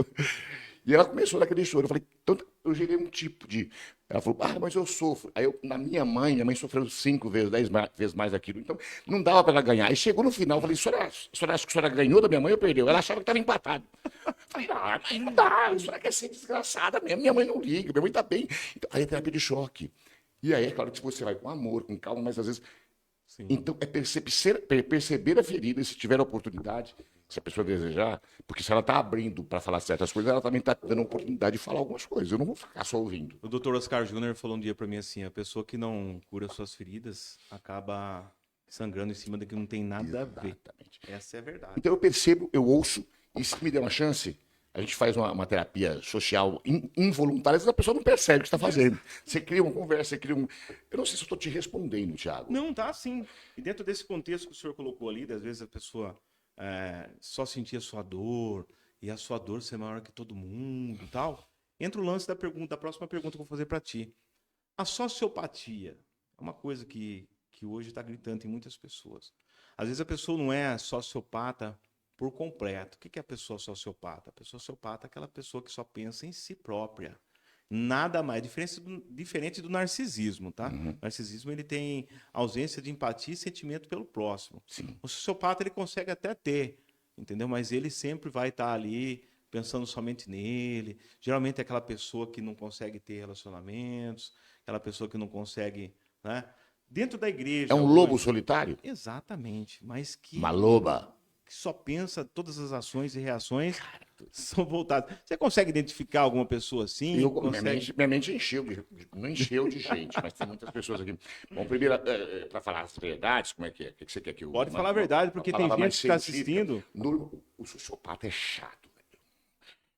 E ela começou naquele choro. Eu falei, então, eu gerei um tipo de. Ela falou, mas eu sofro. Aí eu, na minha mãe sofreu 5 vezes, 10 vezes mais aquilo. Então, não dava para ela ganhar. E chegou no final, eu falei, a senhora acha que a senhora ganhou da minha mãe ou perdeu? Ela achava que estava empatado. Eu falei, mas não dá, a senhora quer ser desgraçada mesmo. Minha mãe não liga, minha mãe está bem. Então, aí é terapia de choque. E aí, é claro que você vai com amor, com calma, mas às vezes. Sim. Então, é perceber a ferida, e se tiver a oportunidade, se a pessoa desejar, porque se ela está abrindo para falar certas coisas, ela também está dando a oportunidade de falar algumas coisas. Eu não vou ficar só ouvindo. O Dr. Oscar Júnior falou um dia pra mim assim, a pessoa que não cura suas feridas acaba sangrando em cima de que não tem nada a ver. Exatamente. Essa é a verdade. Então eu percebo, eu ouço, e se me der uma chance, a gente faz uma terapia social involuntária, às vezes a pessoa não percebe o que está fazendo. Você cria uma conversa, você cria um. Eu não sei se eu estou te respondendo, Thiago. Não, tá sim. E dentro desse contexto que o senhor colocou ali, às vezes a pessoa só sentia sua dor, e a sua dor ser maior que todo mundo e tal, entra o lance da pergunta, da próxima pergunta que eu vou fazer para ti. A sociopatia é uma coisa que hoje está gritante em muitas pessoas. Às vezes a pessoa não é sociopata por completo. O que é a pessoa sociopata? A pessoa sociopata é aquela pessoa que só pensa em si própria. Nada mais. Diferente do narcisismo, tá? O narcisismo ele tem ausência de empatia e sentimento pelo próximo. Sim. O sociopata ele consegue até ter, entendeu? Mas ele sempre vai estar ali pensando somente nele. Geralmente é aquela pessoa que não consegue ter relacionamentos, aquela pessoa que não consegue, né? Dentro da igreja. É um lobo solitário? Exatamente, mas Uma loba. que só pensa todas as ações e reações são voltadas. Você consegue identificar alguma pessoa assim? Minha mente encheu, não encheu de gente, mas tem muitas pessoas aqui. Bom, primeiro, para falar as verdades, como é que é? O que você quer que eu... Pode falar a verdade, porque tem palavra gente mais que está científica? assistindo. O sociopata é chato, velho.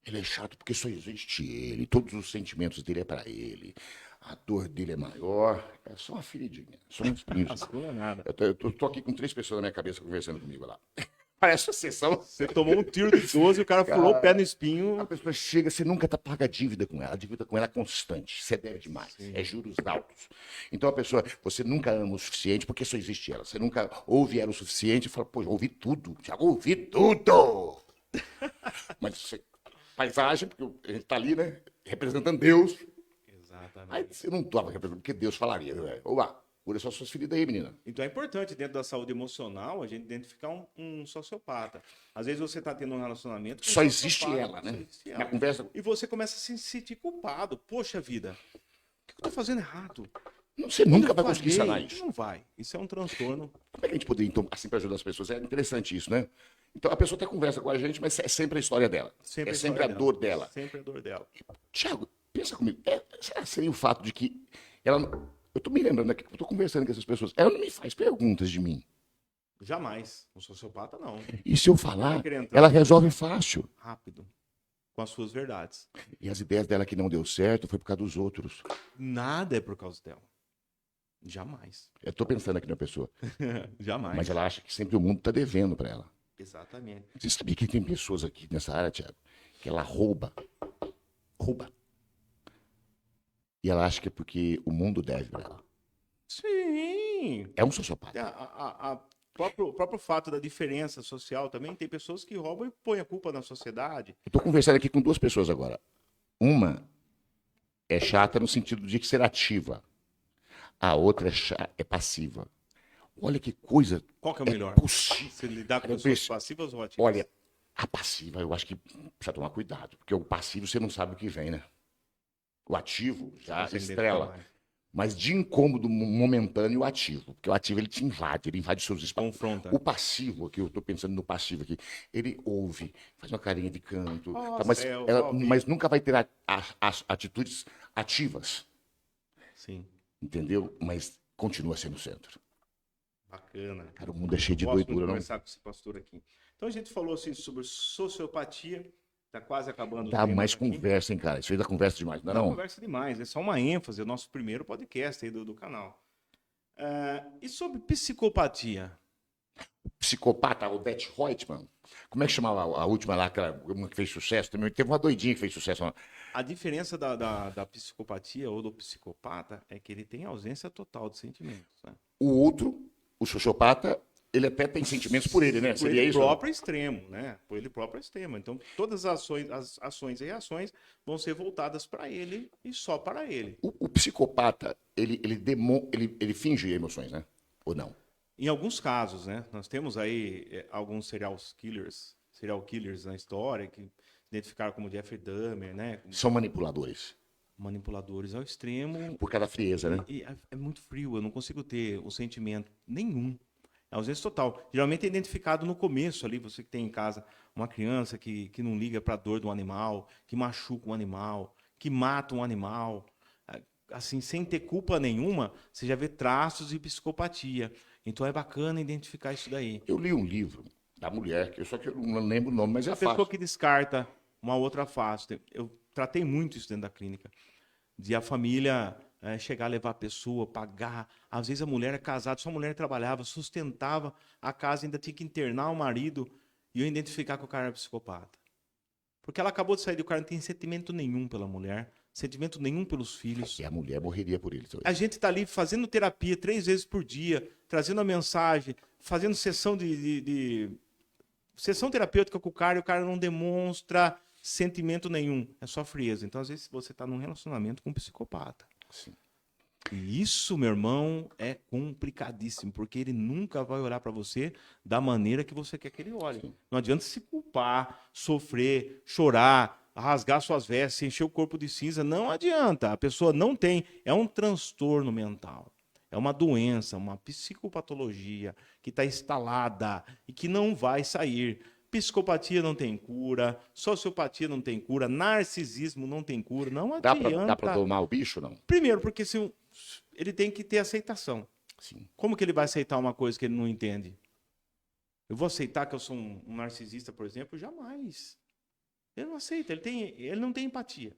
Ele é chato porque só existe ele, todos os sentimentos dele é para ele. A dor dele é maior, é só uma feridinha, só um espinho. Não é nada. Eu tô aqui com 3 pessoas na minha cabeça conversando comigo lá. Parece uma sessão. Você tomou um tiro de 12 e o cara furou o pé no espinho. A pessoa chega, você nunca paga a dívida com ela. A dívida com ela é constante. Você deve demais. Sim. É juros altos. Então a pessoa, você nunca ama o suficiente porque só existe ela. Você nunca ouve ela o suficiente e fala, pô, eu ouvi tudo. Thiago, ouvi tudo. Mas você, paisagem, porque a gente tá ali, né? Representando Deus. Exatamente. Aí você não estava representando, porque Deus falaria, né? Oba, cura só suas feridas aí, menina. Então é importante, dentro da saúde emocional, a gente identificar um sociopata. Às vezes você está tendo um relacionamento com Só um existe sociopata, ela, né? só existe ela. Na conversa, E você começa a se sentir culpado. Poxa vida, o que eu estou fazendo errado? você nunca vai conseguir sanar isso. Não vai. Isso é um transtorno. Como é que a gente poderia, então, assim, para ajudar as pessoas? É interessante isso, né? Então, a pessoa até conversa com a gente, mas é sempre a história dela. Sempre é a sempre a história dor dela. Sempre a dor dela. Tiago, pensa comigo. Será que seria o fato de que ela... Eu tô me lembrando aqui, que eu tô conversando com essas pessoas. Ela não me faz perguntas de mim. Jamais. Um sociopata, não. E se eu falar, Vai querer entrar ela no- resolve fácil. Rápido. Com as suas verdades. E as ideias dela que não deu certo foi por causa dos outros. Nada é por causa dela. Jamais. Eu tô pensando aqui na pessoa. Jamais. Mas ela acha que sempre o mundo tá devendo para ela. Exatamente. Você sabia que tem pessoas aqui nessa área, Tiago, que ela rouba. Rouba. E ela acha que é porque o mundo deve para ela. Sim. É um sociopata. O próprio fato da diferença social também, tem pessoas que roubam e põem a culpa na sociedade. Eu tô conversando aqui com 2 pessoas agora. Uma é chata no sentido de ser ativa. A outra é passiva. Olha que coisa. Qual que é o melhor? Possível. Se lidar com Eu pessoas penso- passivas ou ativas? Olha, a passiva, eu acho que precisa tomar cuidado. Porque o passivo você não sabe o que vem, né? O ativo já Você estrela. identifica mais. Mas de incômodo momentâneo, o ativo. Porque o ativo ele te invade, ele invade seus espaços. Confronta. O passivo, aqui, eu estou pensando no passivo aqui, ele ouve, faz uma carinha de canto, Ó tá, mas, céu, ela- ó vida. mas nunca vai ter as atitudes ativas, Sim. entendeu? Mas continua sendo o centro. Bacana. Cara, o mundo é cheio de Gosto muito de doidura, não? conversar com esse pastor aqui. Então a gente falou assim sobre sociopatia. Tá quase acabando Dá o tema mais aqui. conversa, hein, cara? Isso aí dá conversa demais, não é Dá não? conversa demais. É só uma ênfase. É o nosso primeiro podcast aí do canal. E sobre psicopatia? Psicopata, Odete Reutemann. Como é que chamava a última lá, aquela uma que fez sucesso? Também teve uma doidinha que fez sucesso. A diferença da psicopatia ou do psicopata é que ele tem ausência total de sentimentos, né? O outro, o sociopata, ele até tem sentimentos por ele, né? Por Seria ele isso? Né? próprio extremo, né? Por ele próprio extremo. Então, todas as ações e reações vão ser voltadas para ele e só para ele. O psicopata, ele finge emoções, né? Ou não? Em alguns casos, né? Nós temos aí alguns serial killers na história que identificaram como Jeffrey Dahmer, né? Como São manipuladores. manipuladores ao extremo. Por causa da frieza, né? E é muito frio, eu não consigo ter o sentimento nenhum. É ausência total. Geralmente é identificado no começo ali, você que tem em casa uma criança que não liga para a dor do animal, que machuca um animal, que mata um animal, assim, sem ter culpa nenhuma, você já vê traços de psicopatia. Então é bacana identificar isso daí. Eu li um livro da mulher, só que eu não lembro o nome, mas é A pessoa fácil. que descarta uma outra face. Eu tratei muito isso dentro da clínica. De a família chegar a levar a pessoa, pagar. Às vezes a mulher é casada, só a mulher trabalhava, sustentava a casa, ainda tinha que internar o marido e eu identificar que o cara era psicopata. Porque ela acabou de sair do cara, não tem sentimento nenhum pela mulher, sentimento nenhum pelos filhos. E a mulher morreria por ele. A gente está ali fazendo terapia 3 vezes por dia, trazendo a mensagem, fazendo sessão terapêutica com o cara e o cara não demonstra sentimento nenhum. É só frieza. Então, às vezes, você está num relacionamento com um psicopata. Sim. E isso, meu irmão, é complicadíssimo, porque ele nunca vai olhar para você da maneira que você quer que ele olhe. Sim. Não adianta se culpar, sofrer, chorar, rasgar suas vestes, encher o corpo de cinza. Não adianta. A pessoa não tem. É um transtorno mental. É uma doença, uma psicopatologia que está instalada e que não vai sair. Psicopatia não tem cura, sociopatia não tem cura, narcisismo não tem cura, não adianta. Dá pra domar o bicho, não? Primeiro, porque ele tem que ter aceitação. Sim. Como que ele vai aceitar uma coisa que ele não entende? Eu vou aceitar que eu sou um narcisista, por exemplo? Jamais. Ele não aceita, ele não tem empatia.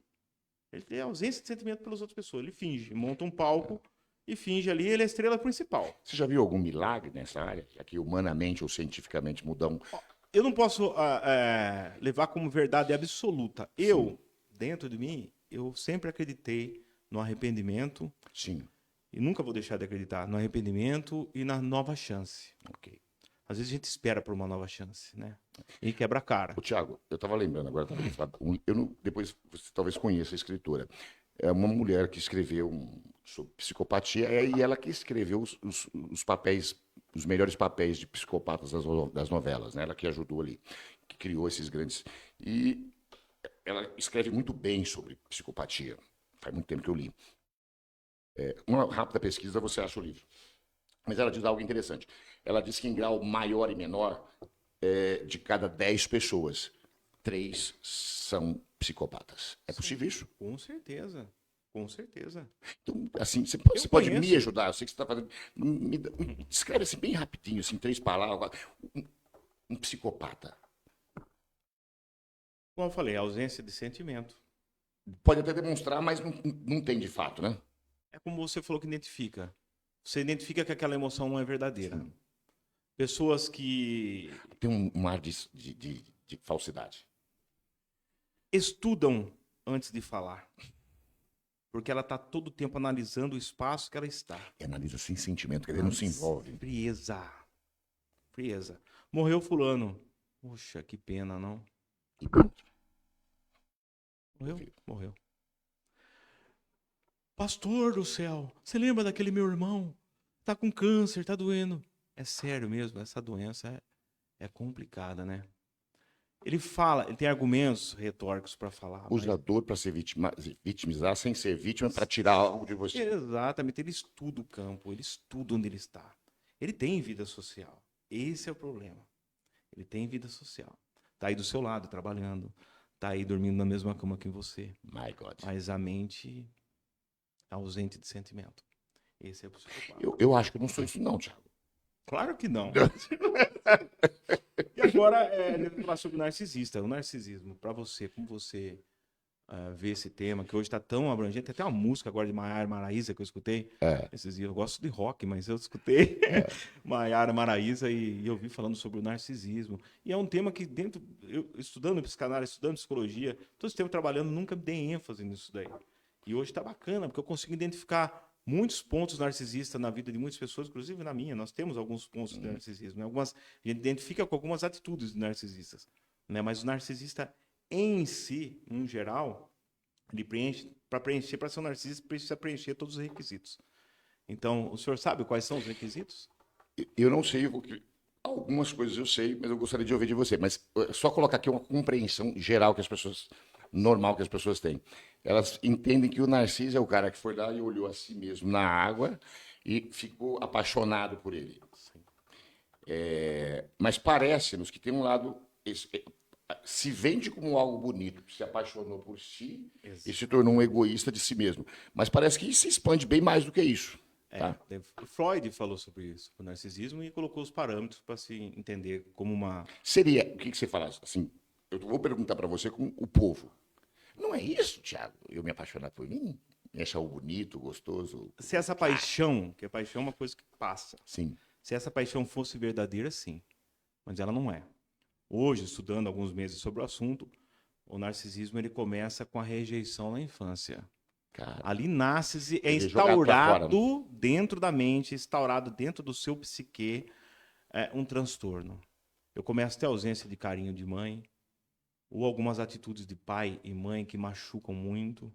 Ele tem ausência de sentimento pelas outras pessoas. Ele finge, monta um palco e finge ali, ele é a estrela principal. Você já viu algum milagre nessa área? Aqui, humanamente ou cientificamente, mudam? Eu não posso levar como verdade absoluta. Eu, dentro de mim, eu sempre acreditei no arrependimento. Sim. E nunca vou deixar de acreditar no arrependimento e na nova chance. Ok. Às vezes a gente espera por uma nova chance, né? E quebra a cara. Ô, Thiago, eu estava lembrando agora, eu não, depois você talvez conheça a escritora. É uma mulher que escreveu sobre psicopatia e ela que escreveu os papéis, os melhores papéis de psicopatas das novelas, né? Ela que ajudou ali, que criou esses grandes. E ela escreve muito bem sobre psicopatia. Faz muito tempo que eu li. Uma rápida pesquisa, você acha o livro. Mas ela diz algo interessante. Ela diz que em grau maior e menor, de cada 10 pessoas, 3 são psicopatas. É possível isso? Com certeza. Com certeza. Então, assim, você pode me conheço. ajudar? Eu sei que você está fazendo. Me descreve assim, bem rapidinho, assim, 3 palavras. Um psicopata. Como eu falei, ausência de sentimento. Pode até demonstrar, mas não tem de fato, né? É como você falou que identifica. Você identifica que aquela emoção não é verdadeira. Sim. Pessoas que tem um ar de falsidade. Estudam antes de falar. Porque ela está todo o tempo analisando o espaço que ela está. E analisa sem sentimento, quer dizer, não se envolve. Frieza. Frieza. Morreu fulano. Poxa, que pena, não? Morreu. Pastor do céu, você lembra daquele meu irmão? Tá com câncer, tá doendo. É sério mesmo, essa doença é complicada, né? Ele fala, ele tem argumentos retóricos para falar. Usa a dor para se vitimizar sem ser vítima para tirar algo de você. Exatamente, ele estuda o campo, ele estuda onde ele está. Ele tem vida social. Esse é o problema. Ele tem vida social. Tá aí do seu lado, trabalhando. Tá aí dormindo na mesma cama que você. My God. Mas a mente é ausente de sentimento. Esse é o psicopata. Eu acho que eu não sou isso não, Thiago. Claro que não. E agora, falar sobre o narcisista. O narcisismo, para você, como você ver esse tema, que hoje está tão abrangente. Tem até uma música agora de Maiara Maraíza que eu escutei esses dias. Eu gosto de rock, mas eu escutei Maiara Maraíza e eu vi falando sobre o narcisismo. E é um tema que dentro, eu estudando psicanálise, estudando psicologia, todo esse tempo trabalhando, nunca dei ênfase nisso daí. E hoje está bacana, porque eu consigo identificar muitos pontos narcisistas na vida de muitas pessoas, inclusive na minha. Nós temos alguns pontos de narcisismo. Né? A gente identifica com algumas atitudes narcisistas. Né? Mas o narcisista em si, em geral, ele para ser um narcisista, precisa preencher todos os requisitos. Então, o senhor sabe quais são os requisitos? Eu não sei, algumas coisas eu sei, mas eu gostaria de ouvir de você. Mas só colocar aqui uma compreensão geral que as pessoas, normal que as pessoas têm. Elas entendem que o Narciso é o cara que foi lá e olhou a si mesmo na água e ficou apaixonado por ele. Mas parece-nos que tem um lado... se vende como algo bonito, se apaixonou por si e se tornou um egoísta de si mesmo. Mas parece que isso se expande bem mais do que isso. Tá? Freud falou sobre isso, o narcisismo, e colocou os parâmetros para se entender como uma... Seria, o que você fala assim, eu vou perguntar para você com o povo. Não é isso, Thiago, eu me apaixonar por mim? Me achar o bonito, gostoso? Se essa paixão, que a paixão é uma coisa que passa. Sim. Se essa paixão fosse verdadeira, sim. Mas ela não é. Hoje, estudando alguns meses sobre o assunto, o narcisismo ele começa com a rejeição na infância. Cara, ali nasce, é instaurado fora, dentro da mente, instaurado dentro do seu psique um transtorno. Eu começo a ter ausência de carinho de mãe, ou algumas atitudes de pai e mãe que machucam muito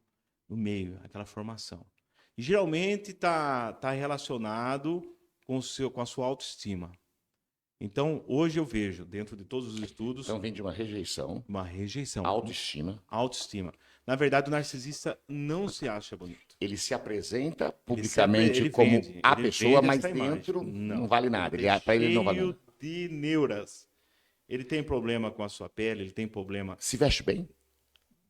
no meio, aquela formação. E geralmente está relacionado com a sua autoestima. Então, hoje eu vejo, dentro de todos os estudos... Então vem de uma rejeição. Uma rejeição. Autoestima. Autoestima. Na verdade, o narcisista não se acha bonito. Ele se apresenta publicamente como a pessoa, mas dentro não vale nada. Para ele não vale nada. De neuras. Ele tem problema com a sua pele, ele tem problema... Se veste bem?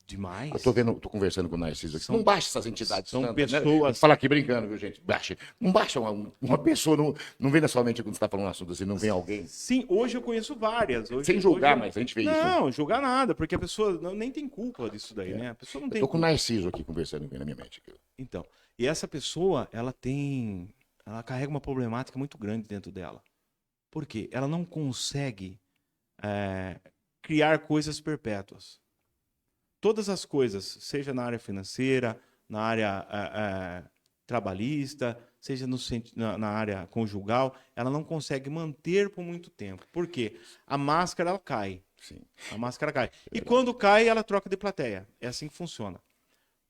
Demais. Eu tô conversando com o Narciso aqui. Não baixa essas entidades. São tanto, pessoas... Né? Fala aqui brincando, viu, gente? Baixa. Não baixa uma pessoa, não vem na sua mente quando você está falando um assunto assim, não vem alguém. Sim, hoje eu conheço várias. Sem julgar, mas a gente vê isso. Não, julgar nada, porque a pessoa nem tem culpa disso daí, né? A pessoa não tem Eu tô com o Narciso aqui conversando na minha mente. Então, e essa pessoa, ela carrega uma problemática muito grande dentro dela. Por quê? Ela não consegue criar coisas perpétuas. Todas as coisas, seja na área financeira, na área trabalhista, seja na área conjugal, ela não consegue manter por muito tempo. Por quê? A máscara, ela cai. Sim. A máscara cai. E quando cai, ela troca de plateia. É assim que funciona.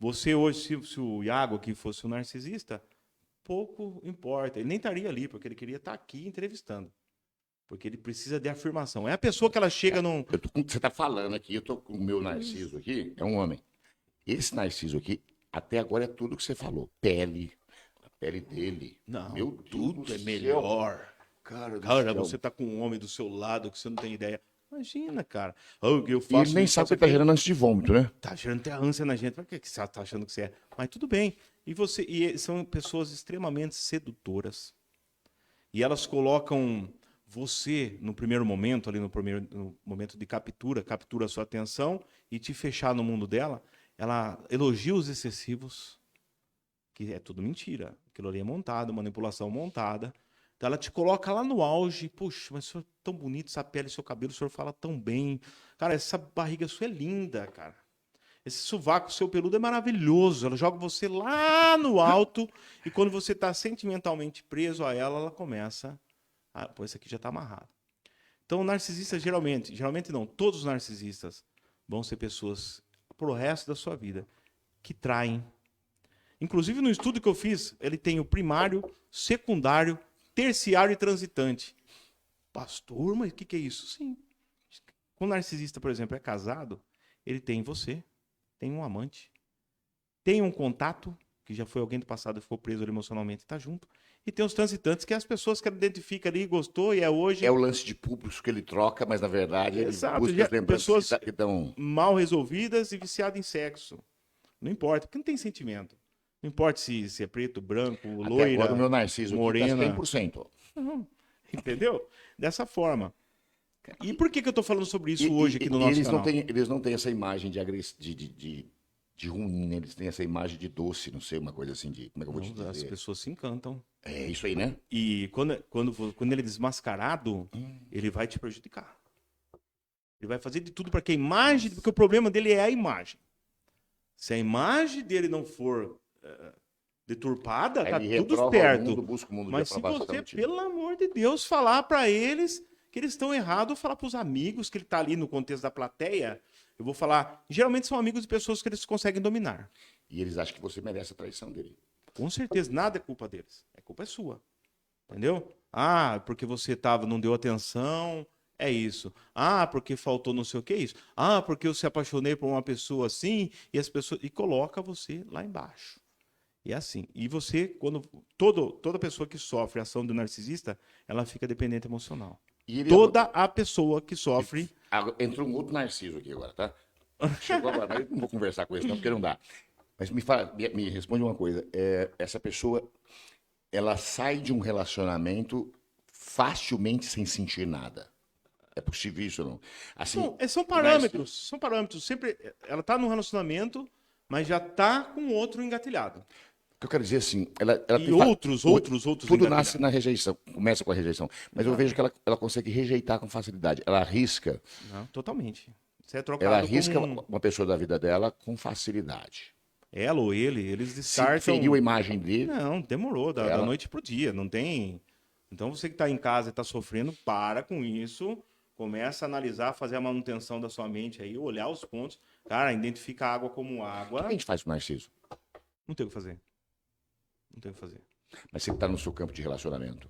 Você hoje, se o Iago aqui fosse um narcisista, pouco importa. Ele nem estaria ali, porque ele queria estar aqui entrevistando. Porque ele precisa de afirmação. É a pessoa que ela chega num... Você está falando aqui, eu tô com o meu Narciso aqui, é um homem. Esse Narciso aqui, até agora é tudo que você falou. A pele dele. Não, meu tudo Deus é melhor. Cara, você tá com um homem do seu lado que você não tem ideia. Imagina, cara. E ele nem sabe que ele tá gerando ânsia de vômito, né? Tá gerando até ânsia na gente. Por que você tá achando que você é? Mas tudo bem. E são pessoas extremamente sedutoras. E elas colocam você, no primeiro momento, ali no momento de captura a sua atenção e te fechar no mundo dela. Ela elogia os excessivos, que é tudo mentira. Aquilo ali é montado, manipulação montada. Então ela te coloca lá no auge. Puxa, mas o senhor é tão bonito, essa pele, seu cabelo, o senhor fala tão bem. Cara, essa barriga sua é linda, cara. Esse sovaco seu peludo é maravilhoso. Ela joga você lá no alto e quando você está sentimentalmente preso a ela, ela começa... pô, esse aqui já está amarrado. Então, o narcisista geralmente não, todos os narcisistas vão ser pessoas, pro resto da sua vida, que traem. Inclusive, no estudo que eu fiz, ele tem o primário, secundário, terciário e transitante. Pastor, mas o que é isso? Sim. Quando o narcisista, por exemplo, é casado, ele tem você, tem um amante, tem um contato, que já foi alguém do passado e ficou preso ali emocionalmente e está junto. E tem os transitantes, que é as pessoas que ele identifica ali, gostou e é hoje... É o lance de públicos que ele troca, mas na verdade ele busca as lembranças pessoas que estão... mal resolvidas e viciadas em sexo. Não importa, porque não tem sentimento. Não importa se é preto, branco, loira, Até agora o meu Narciso morena. Aqui tá 100%. Entendeu? Dessa forma. E por que eu estou falando sobre isso hoje aqui no nosso canal? Eles não têm essa imagem de de ruim, né? Eles têm essa imagem de doce, não sei, uma coisa assim de. Como é que eu vou te Não, as dizer? pessoas se encantam. É isso aí, né? E quando ele é desmascarado, ele vai te prejudicar. Ele vai fazer de tudo para que a imagem, porque o problema dele é a imagem. Se a imagem dele não for deturpada, Aí tá ele tudo reprova o mundo, certo. busca o mundo de Mas se aprovação você, do time. pelo amor de Deus, falar para eles que eles estão errados, falar para os amigos que ele está ali no contexto da plateia, eu vou falar, geralmente são amigos de pessoas que eles conseguem dominar. E eles acham que você merece a traição dele. Com certeza, nada é culpa deles. A culpa é sua. Entendeu? Ah, porque você tava, não deu atenção, é isso. Ah, porque faltou não sei o que é isso. Ah, porque eu se apaixonei por uma pessoa assim e coloca você lá embaixo. E é assim. E você, quando toda pessoa que sofre a ação do narcisista, ela fica dependente emocional. E ele Toda a pessoa que sofre. entrou um outro Narciso aqui agora, tá? Chegou agora, mas eu não vou conversar com ele, não, porque não dá. Mas me fala, me responde uma coisa. Essa pessoa, ela sai de um relacionamento facilmente sem sentir nada. É possível isso ou não? Assim, São o Narciso, parâmetros. São parâmetros. Sempre ela tá num relacionamento, mas já tá com outro engatilhado. o que eu quero dizer assim, ela E tem outros tudo nasce engatilhados. na rejeição, começa com a rejeição. Mas eu vejo que ela consegue rejeitar com facilidade. Não, totalmente. Você é Ela trocado como arrisca uma pessoa da vida dela com facilidade. ela ou ele, eles Se feriu a descartam. imagem dele, Não, demorou, da ela. noite pro dia, não tem. Então você que está em casa e está sofrendo, para com isso, começa a analisar, fazer a manutenção da sua mente aí, olhar os pontos. Cara, identifica a água como O que a água, gente faz com o Narciso? não tem o que fazer. Não tem o que fazer. Mas você está no seu campo de relacionamento.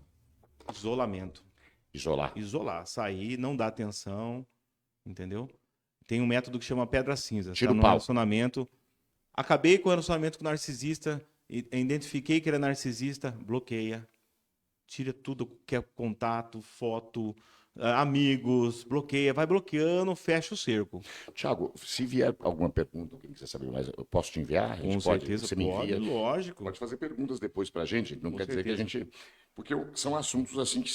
Isolamento. Isolar. Isolar, sair, não dar atenção, entendeu? Tem um método que chama pedra cinza. Você Tira tá o num pau. relacionamento. Acabei com o relacionamento com o narcisista, identifiquei que ele é narcisista, bloqueia. Tira tudo que é contato, foto, amigos, bloqueia, vai bloqueando, fecha o cerco. Tiago, se vier alguma pergunta, quem quiser saber mais, eu posso te enviar? A gente Com pode? certeza Você me pode, envia? lógico. Pode fazer perguntas depois pra gente. Não Com quer dizer que a certeza. gente. Porque são assuntos assim que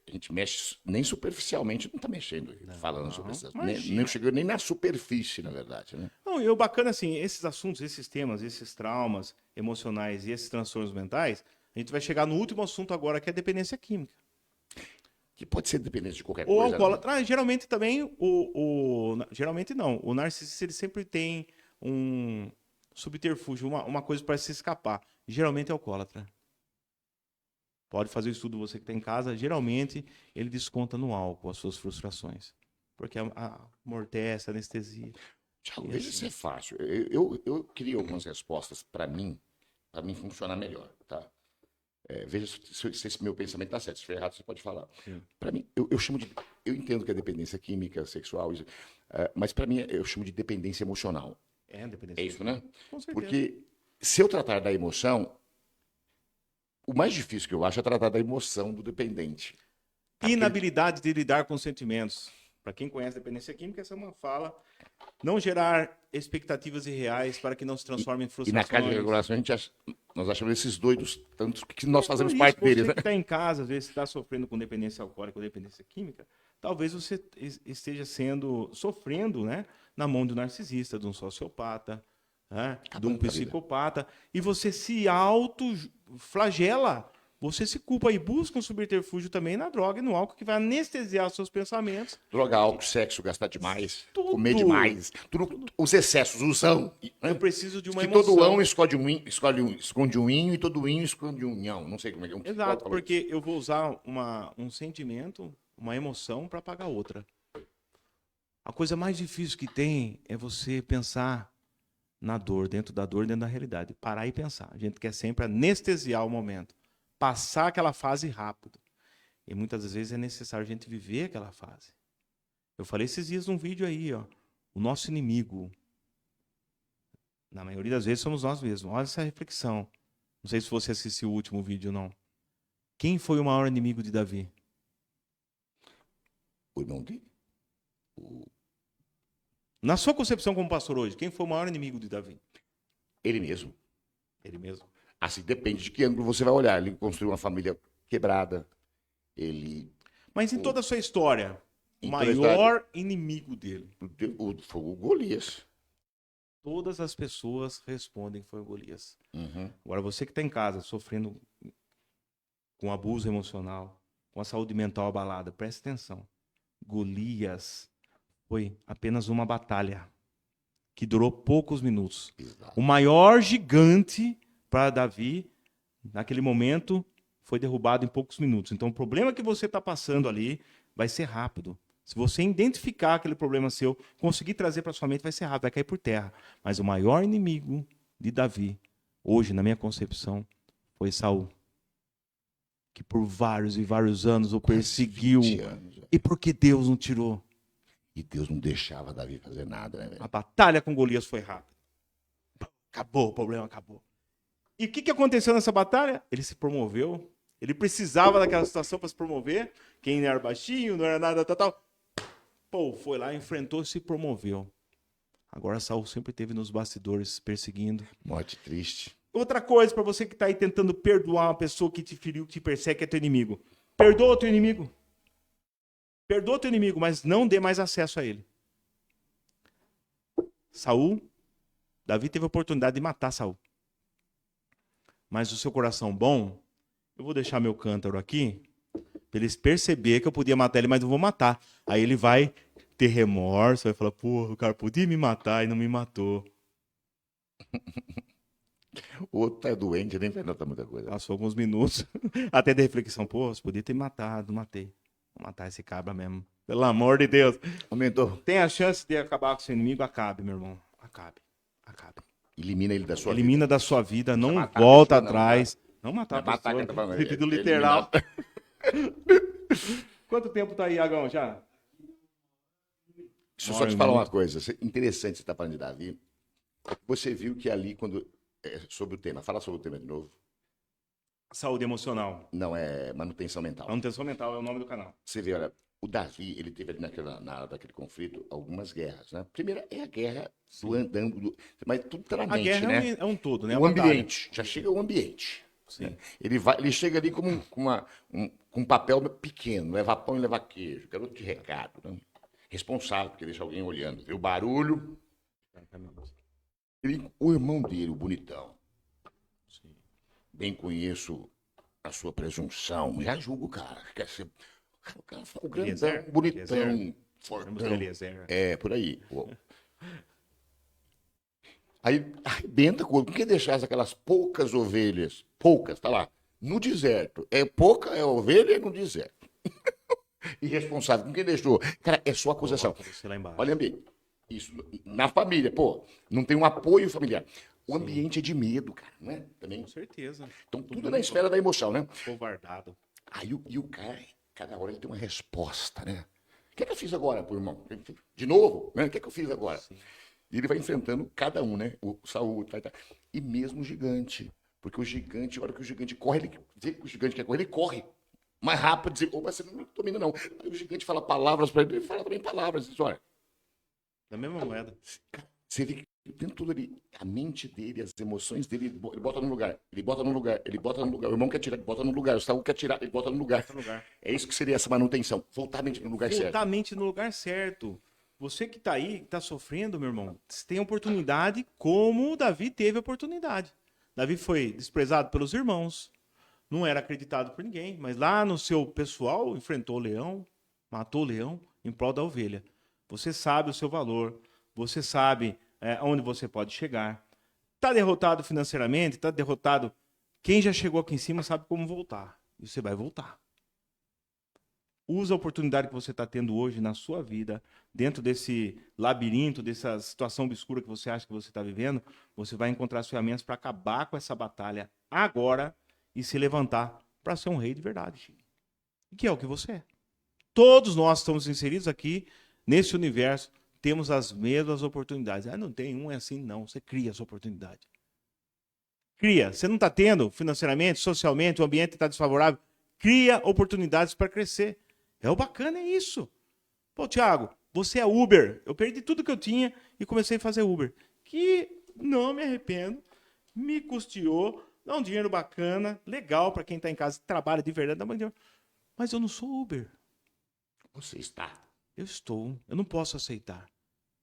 a gente mexe, nem superficialmente não está mexendo, falando sobre isso. Imagina. Nem chegou nem na superfície, na verdade, né? Não, e o bacana assim, esses assuntos, esses temas, esses traumas emocionais e esses transtornos mentais, a gente vai chegar no último assunto agora, que é a dependência química. Que pode ser dependente de qualquer Ou coisa, né? alcoólatra. Geralmente também, geralmente não. O narcisista ele sempre tem um subterfúgio, uma coisa para se escapar. Geralmente é alcoólatra. Pode fazer o estudo você que está em casa. Geralmente ele desconta no álcool as suas frustrações. Porque amortece, anestesia. Tiago, E veja assim. se é fácil. Eu queria algumas respostas para mim funcionar melhor, tá? Veja se esse meu pensamento está certo. Se estiver errado, você pode falar. Para mim, eu chamo de. Eu entendo que é dependência química, sexual, mas para mim eu chamo de dependência emocional. Dependência. É isso, né? Com certeza. Porque se eu tratar da emoção, o mais difícil que eu acho é tratar da emoção do dependente. Inabilidade de lidar com sentimentos. Para quem conhece dependência química, essa é uma fala. Não gerar expectativas irreais para que não se transforme em E frustrações. na casa de regulação, nós achamos esses doidos, tantos que nós fazemos Por parte isso, deles, você né? que está em casa, às vezes está sofrendo com dependência alcoólica ou dependência química, talvez você esteja sofrendo, né, na mão de um narcisista, de um sociopata, né, de um psicopata, e você se autoflagela, você se culpa e busca um subterfúgio também na droga e no álcool que vai anestesiar os seus pensamentos. Droga, álcool, sexo, gastar demais, Tudo. comer demais, os excessos, usão. Né? Eu preciso de uma que emoção. todo ão esconde um inho e todo inho esconde um nhão. Não sei como é que é. Exato, porque eu vou usar um sentimento, uma emoção para pagar outra. A coisa mais difícil que tem é você pensar na dor, dentro da realidade. Parar e pensar. A gente quer sempre anestesiar o momento. Passar aquela fase rápido. E muitas vezes é necessário a gente viver aquela fase. Eu falei esses dias num vídeo aí, ó. O nosso inimigo, na maioria das vezes, somos nós mesmos. Olha essa reflexão. Não sei se você assistiu o último vídeo ou não. Quem foi o maior inimigo de Davi? O irmão dele? Na sua concepção como pastor hoje, quem foi o maior inimigo de Davi? Ele mesmo. Ele mesmo. Assim, depende de que ângulo você vai olhar. Ele construiu uma família quebrada. Ele. Mas em toda a sua história, o Em toda a maior inimigo dele? Foi o Golias. todas as pessoas respondem que foi Golias. Uhum. Agora, você que está em casa sofrendo com abuso emocional, com a saúde mental abalada, preste atenção. Golias foi apenas uma batalha que durou poucos minutos. Exato. O maior gigante para Davi, naquele momento, foi derrubado em poucos minutos. Então, o problema que você está passando ali vai ser rápido. Se você identificar aquele problema seu, conseguir trazer para sua mente, vai ser rápido, vai cair por terra. Mas o maior inimigo de Davi, hoje, na minha concepção, foi Saul, que por vários e vários anos o perseguiu. 20 anos, E por que Deus não tirou? e Deus não deixava Davi fazer nada, né, velho? A batalha com Golias foi rápida. Acabou, o problema acabou. E o que aconteceu nessa batalha? Ele se promoveu. Ele precisava daquela situação para se promover. Quem não era baixinho, não era nada, tal. Pô, foi lá, enfrentou e se promoveu. Agora Saul sempre esteve nos bastidores, perseguindo. Morte triste. Outra coisa, para você que está aí tentando perdoar uma pessoa que te feriu, que te persegue, que é teu inimigo. Perdoa o teu inimigo. Perdoa o teu inimigo, mas não dê mais acesso a ele. Saul, Davi teve a oportunidade de matar Saul. Mas o seu coração bom, eu vou deixar meu cântaro aqui, para eles perceber que eu podia matar ele, mas não vou matar. Aí ele vai ter remorso, vai falar, pô, o cara podia me matar e não me matou. O outro tá doente, nem vai notar muita coisa. Passou alguns minutos, até de reflexão, pô, você podia ter me matado, não matei. Vou matar esse cabra mesmo. Pelo amor de Deus. Aumentou. Tem a chance de acabar com seu inimigo? Acabe, meu irmão. Acabe. Acabe. Elimina ele da sua Elimina vida. da sua vida, não matar a volta pessoa, não, atrás. Não matar a Não é matar pessoa, quem tá falando, no sentido é literal. Quanto tempo tá aí, Iagão, já? Deixa eu só te falar uma coisa. Interessante você estar falando de Davi. Você viu que ali, quando. Sobre o tema. Fala sobre o tema de novo. Saúde emocional. Não, é manutenção mental. Manutenção mental é o nome do canal. Você vê, olha, o Davi, ele teve ali na área daquele conflito algumas guerras, né? Primeira é a guerra do andando, mas tudo tá na A mente, guerra né? é um todo, né? O A batalha. ambiente, já chega o ambiente. Sim. Né? Ele chega ali como com um papel pequeno, levar pão e levar queijo, garoto de recado, né? Responsável, porque deixa alguém olhando. Vê o barulho. O irmão dele, o bonitão. Sim. Bem conheço a sua presunção. Já julgo o cara. Quer ser o grandão, Eliezer, bonitão, Eliezer. fortão. Eliezer. É, por aí. Aí arrebenta com por que deixasse aquelas poucas ovelhas, poucas, tá lá, no deserto. É pouca, é ovelha no deserto. Irresponsável. Com quem deixou? Cara, é só acusação. Você lá embaixo. Olha bem, isso na família, pô, não tem um apoio familiar. O ambiente é de medo, cara, não é? Também. Com certeza. Então, tudo na esfera da emoção, né? Covardado. Aí o cara, cada hora ele tem uma resposta, né? O que é que eu fiz agora, pô, irmão? De novo? Né? O que é que eu fiz agora? Sim. E ele vai enfrentando cada um, né? O Saul, tá. E mesmo o gigante. Porque o gigante, a hora que o gigante corre, ele vê que o gigante quer correr, ele corre. Mais rápido, dizer, ô, mas você não me domina, não. Aí o gigante fala palavras para ele fala também palavras. Diz, olha, Da mesma moeda. você vê que o tempo todo ali, a mente dele, as emoções dele, ele bota no lugar, ele bota no lugar, ele bota no lugar. O irmão quer tirar, ele bota no lugar. O Saul quer tirar, ele bota no lugar. Tá no lugar. É isso que seria essa manutenção. Voltar a mente no lugar certo. Voltar a mente no lugar certo. Você que tá aí, que tá sofrendo, meu irmão, você tem oportunidade como o Davi teve oportunidade. Davi foi desprezado pelos irmãos, não era acreditado por ninguém, mas lá no seu pessoal enfrentou o leão, matou o leão em prol da ovelha. Você sabe o seu valor, você sabe onde você pode chegar. Tá derrotado financeiramente, tá derrotado. Quem já chegou aqui em cima sabe como voltar. E você vai voltar. Usa a oportunidade que você está tendo hoje na sua vida, dentro desse labirinto, dessa situação obscura que você acha que você está vivendo, você vai encontrar as ferramentas para acabar com essa batalha agora e se levantar para ser um rei de verdade. Que é o que você é. Todos nós estamos inseridos aqui nesse universo, temos as mesmas oportunidades. Ah, não tem um é assim, não. Você cria essa oportunidade. Cria. Você não está tendo financeiramente, socialmente, o ambiente está desfavorável. Cria oportunidades para crescer. É o bacana, é isso. Pô, Thiago, você é Uber. Eu perdi tudo que eu tinha e comecei a fazer Uber. Que não me arrependo, me custeou, dá um dinheiro bacana, legal para quem está em casa, trabalha de verdade, dá um dinheiro. Mas eu não sou Uber. Você está. Eu estou. Eu não posso aceitar.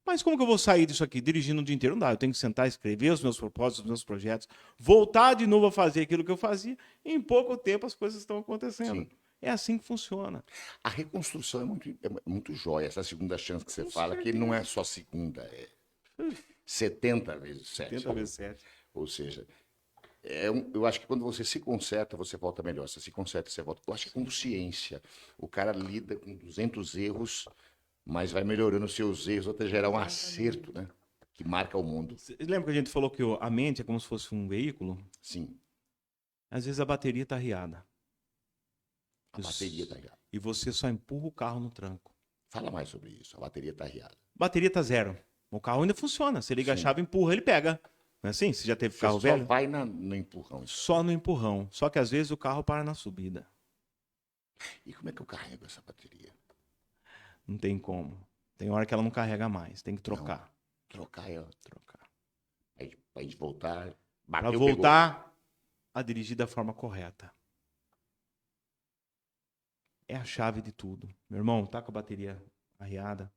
Mas como que eu vou sair disso aqui dirigindo o dia inteiro? Não dá, eu tenho que sentar, escrever os meus propósitos, os meus projetos, voltar de novo a fazer aquilo que eu fazia. E em pouco tempo as coisas estão acontecendo. Sim. É assim que funciona. A reconstrução é muito jóia. Essa segunda chance que você Com fala, que não é certeza. só segunda, é 70 vezes 7. 70 vezes 7. Ou seja, eu acho que quando você se conserta, você volta melhor. Você se conserta, você volta. Eu acho que é consciência. O cara lida com 200 erros, mas vai melhorando os seus erros até gerar um acerto, né? Que marca o mundo. Você lembra que a gente falou que a mente é como se fosse um veículo? Sim, Às vezes a bateria está riada. a bateria tá riada. E você só empurra o carro no tranco. Fala mais sobre isso. A bateria tá riada. Bateria tá zero. O carro ainda funciona. Você liga a Sim. chave, empurra, ele pega. Não é assim? Você já teve Você carro só velho? vai no empurrão. Só no empurrão. Só que às vezes o carro para na subida. E como é que eu carrego essa bateria? Não tem como. Tem hora que ela não carrega mais. Tem que trocar. Trocar ela. Trocar. Aí, pra gente voltar. Para Bateu, voltar a dirigir da forma correta. É a chave de tudo. Meu irmão, tá com a bateria arriada?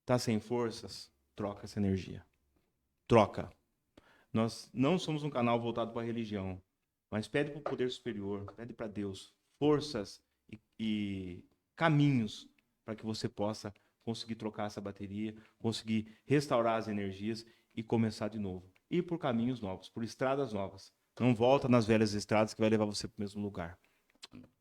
Tá sem forças? Troca essa energia. Troca. Nós não somos um canal voltado para a religião, mas pede para o poder superior, pede para Deus forças e caminhos para que você possa conseguir trocar essa bateria, conseguir restaurar as energias e começar de novo. Ir por caminhos novos, por estradas novas. Não volta nas velhas estradas que vai levar você para o mesmo lugar.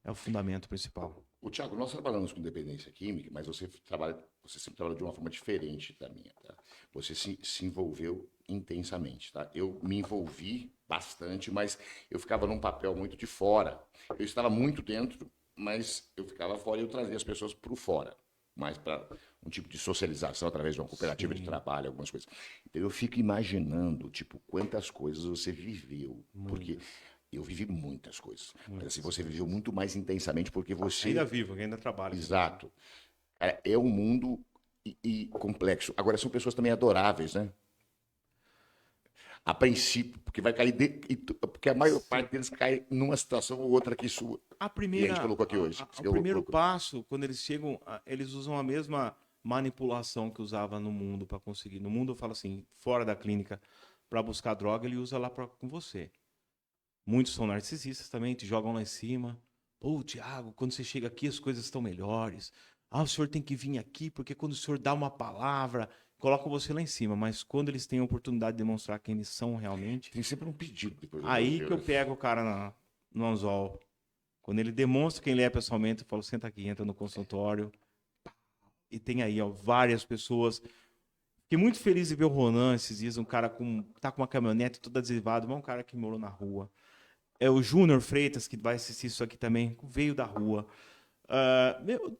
É o fundamento principal. O Thiago, nós trabalhamos com dependência química, mas você sempre trabalha de uma forma diferente da minha, tá? Você se envolveu intensamente, tá? Eu me envolvi bastante, mas eu ficava num papel muito de fora. Eu estava muito dentro, mas eu ficava fora e eu trazia as pessoas para fora, mais para um tipo de socialização através de uma cooperativa de trabalho, algumas coisas. Então eu fico imaginando, tipo, quantas coisas você viveu, porque eu vivi muitas coisas. Mas assim, você viveu muito mais intensamente porque você. Ainda vivo, ainda trabalho. Exato. É um mundo complexo. Agora, são pessoas também adoráveis, né? A princípio, porque vai cair. Porque a maior parte deles cai numa situação ou outra aqui sua. A E a primeira, gente colocou aqui hoje. o primeiro passo, quando eles chegam, eles usam a mesma manipulação que usava no mundo para conseguir. No mundo, eu falo assim, fora da clínica, para buscar droga, ele usa lá com você. Muitos são narcisistas também, te jogam lá em cima. Pô, Tiago, quando você chega aqui as coisas estão melhores. Ah, o senhor tem que vir aqui, porque quando o senhor dá uma palavra, colocam você lá em cima. Mas quando eles têm a oportunidade de demonstrar quem eles são realmente, Tem sempre um pedido depois. aí que eu pego o cara no anzol. Quando ele demonstra quem ele é pessoalmente, eu falo, senta aqui, entra no consultório. E tem aí, ó, várias pessoas. Fiquei muito feliz de ver o Ronan esses dias, um cara tá com uma caminhonete toda adesivada, mas um cara que morou na rua. É o Júnior Freitas, que vai assistir isso aqui também, veio da rua.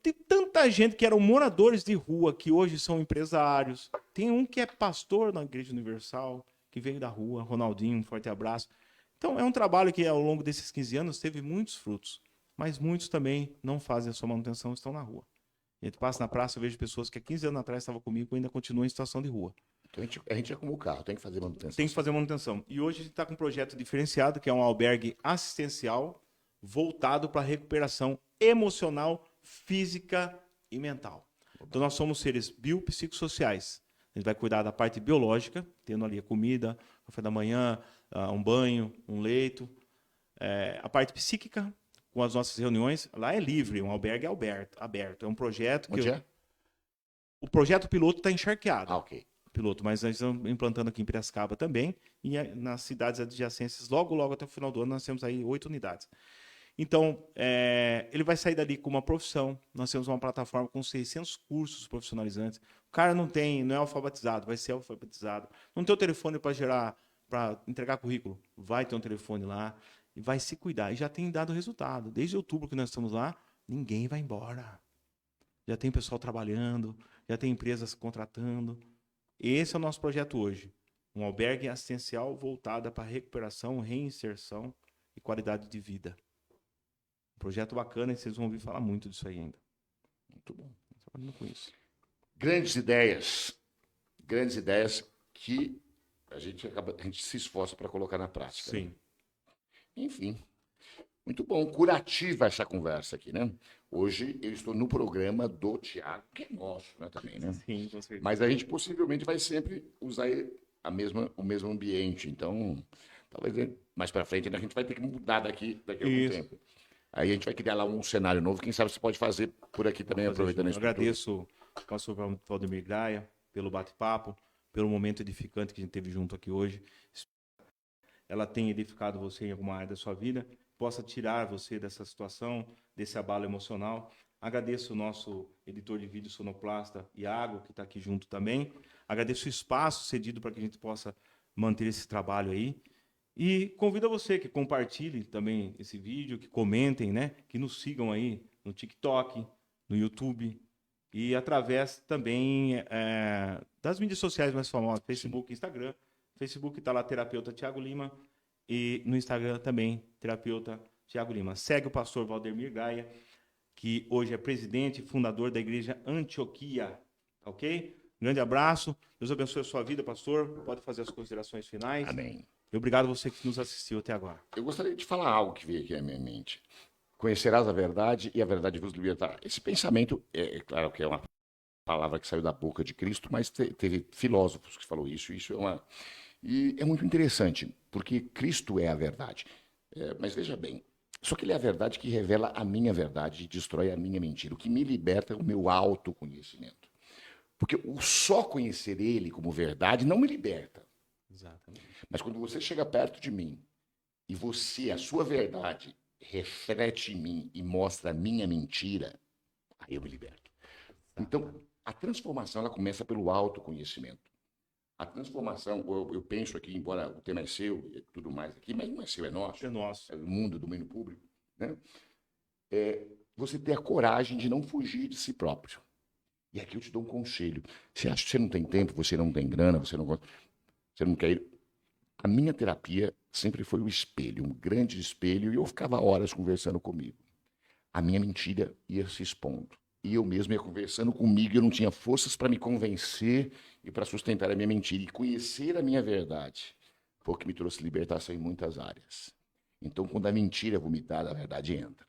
Tem tanta gente que eram moradores de rua, que hoje são empresários. Tem um que é pastor na Igreja Universal, que veio da rua, Ronaldinho, um forte abraço. Então, é um trabalho que, ao longo desses 15 anos, teve muitos frutos. Mas muitos também não fazem a sua manutenção, estão na rua. A gente passa na praça, eu vejo pessoas que há 15 anos atrás estavam comigo e ainda continuam em situação de rua. Então a gente é como o carro, tem que fazer manutenção. Tem que fazer manutenção. E hoje a gente está com um projeto diferenciado, que é um albergue assistencial voltado para a recuperação emocional, física e mental. Então nós somos seres biopsicossociais. A gente vai cuidar da parte biológica, tendo ali a comida, café da manhã, um banho, um leito. A parte psíquica, com as nossas reuniões, lá é livre, um albergue é aberto. É um projeto que... Onde é? O projeto piloto está encharqueado. Ok. Piloto, mas nós estamos implantando aqui em Piracicaba também, e nas cidades adjacentes, logo até o final do ano, nós temos aí 8 unidades. Então, ele vai sair dali com uma profissão, nós temos uma plataforma com 600 cursos profissionalizantes. O cara não é alfabetizado, vai ser alfabetizado. Não tem o telefone para entregar currículo, vai ter um telefone lá, e vai se cuidar. E já tem dado resultado. Desde outubro que nós estamos lá, ninguém vai embora. Já tem pessoal trabalhando, já tem empresas contratando. Esse é o nosso projeto hoje. Um albergue assistencial voltado para recuperação, reinserção e qualidade de vida. Um projeto bacana e vocês vão ouvir falar muito disso aí ainda. Muito bom. Trabalhando com isso. Grandes ideias que a gente se esforça para colocar na prática. Sim. Né? Enfim, Muito bom, curativa essa conversa aqui, né? Hoje eu estou no programa do Tiago, que é nosso, né, também, né? Sim, com certeza. Mas a gente possivelmente vai sempre usar o mesmo ambiente. Então, talvez mais para frente a gente vai ter que mudar daqui a algum Isso. tempo. Aí a gente vai criar lá um cenário novo. Quem sabe você pode fazer por aqui também, aproveitando a Eu estrutura. agradeço ao pastor Valdemir Graia pelo bate-papo, pelo momento edificante que a gente teve junto aqui hoje. Ela tenha edificado você em alguma área da sua vida, possa tirar você dessa situação, desse abalo emocional. Agradeço o nosso editor de vídeo sonoplasta, Iago, que está aqui junto também. Agradeço o espaço cedido para que a gente possa manter esse trabalho aí. E convido a você que compartilhe também esse vídeo, que comentem, né? Que nos sigam aí no TikTok, no YouTube e através também das mídias sociais mais famosas, Facebook, Instagram. Facebook está lá, Terapeuta Tiago Lima, e no Instagram também, Terapeuta Tiago Lima. Segue o pastor Valdemir Gaia, que hoje é presidente e fundador da Igreja Antioquia, ok? Grande abraço, Deus abençoe a sua vida, pastor. Pode fazer as considerações finais. Amém. E obrigado a você que nos assistiu até agora. Eu gostaria de falar algo que veio aqui à minha mente. Conhecerás a verdade e a verdade vos libertará. Esse pensamento, é claro que é uma palavra que saiu da boca de Cristo, mas teve filósofos que falou isso. Isso é uma... E é muito interessante, porque Cristo é a verdade. Mas veja bem, só que ele é a verdade que revela a minha verdade e destrói a minha mentira. O que me liberta é o meu autoconhecimento. Porque o só conhecer ele como verdade não me liberta. Exatamente. Mas quando você chega perto de mim e você, a sua verdade, reflete em mim e mostra a minha mentira, aí eu me liberto. Então, a transformação ela começa pelo autoconhecimento. A transformação, eu penso aqui, embora o tema é seu e tudo mais aqui, mas não é seu, é nosso. É nosso. É do mundo, do domínio público. Né? Você ter a coragem de não fugir de si próprio. E aqui eu te dou um conselho. Você acha que você não tem tempo, você não tem grana, você não quer ir. A minha terapia sempre foi o espelho, um grande espelho, e eu ficava horas conversando comigo. A minha mentira ia se expondo. E eu mesmo ia conversando comigo, eu não tinha forças para me convencer e para sustentar a minha mentira. E conhecer a minha verdade foi o que me trouxe libertação em muitas áreas. Então, quando a mentira é vomitada, a verdade entra.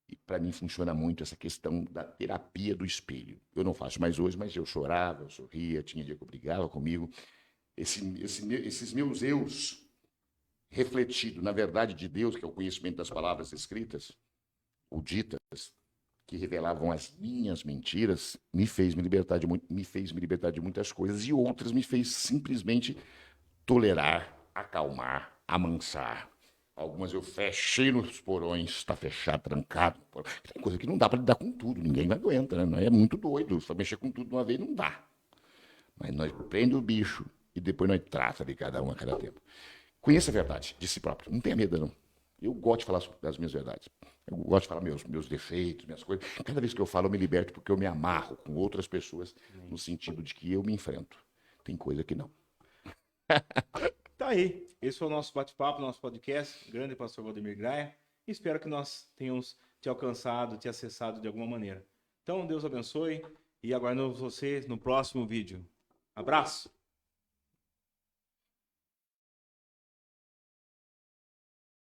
E para mim funciona muito essa questão da terapia do espelho. Eu não faço mais hoje, mas eu chorava, eu sorria, tinha dia que eu brigava comigo. Esses meus eus refletido na verdade de Deus, que é o conhecimento das palavras escritas ou ditas, que revelavam as minhas mentiras, me fez me libertar de muitas coisas e outras me fez simplesmente tolerar, acalmar, amansar. Algumas eu fechei nos porões, está fechado, trancado. Tem coisa que não dá para lidar com tudo, ninguém aguenta, né? É muito doido, só mexer com tudo de uma vez não dá. Mas nós prende o bicho e depois nós trata de cada um a cada tempo. Conheça a verdade de si próprio, não tenha medo não. Eu gosto de falar das minhas verdades. Eu gosto de falar meus defeitos, minhas coisas. Cada vez que eu falo, eu me liberto porque eu me amarro com outras pessoas no sentido de que eu me enfrento. Tem coisa que não. Tá aí. Esse foi o nosso bate-papo, nosso podcast. Grande pastor Valdemir Graia. Espero que nós tenhamos te alcançado, te acessado de alguma maneira. Então, Deus abençoe e aguardamos você no próximo vídeo. Abraço!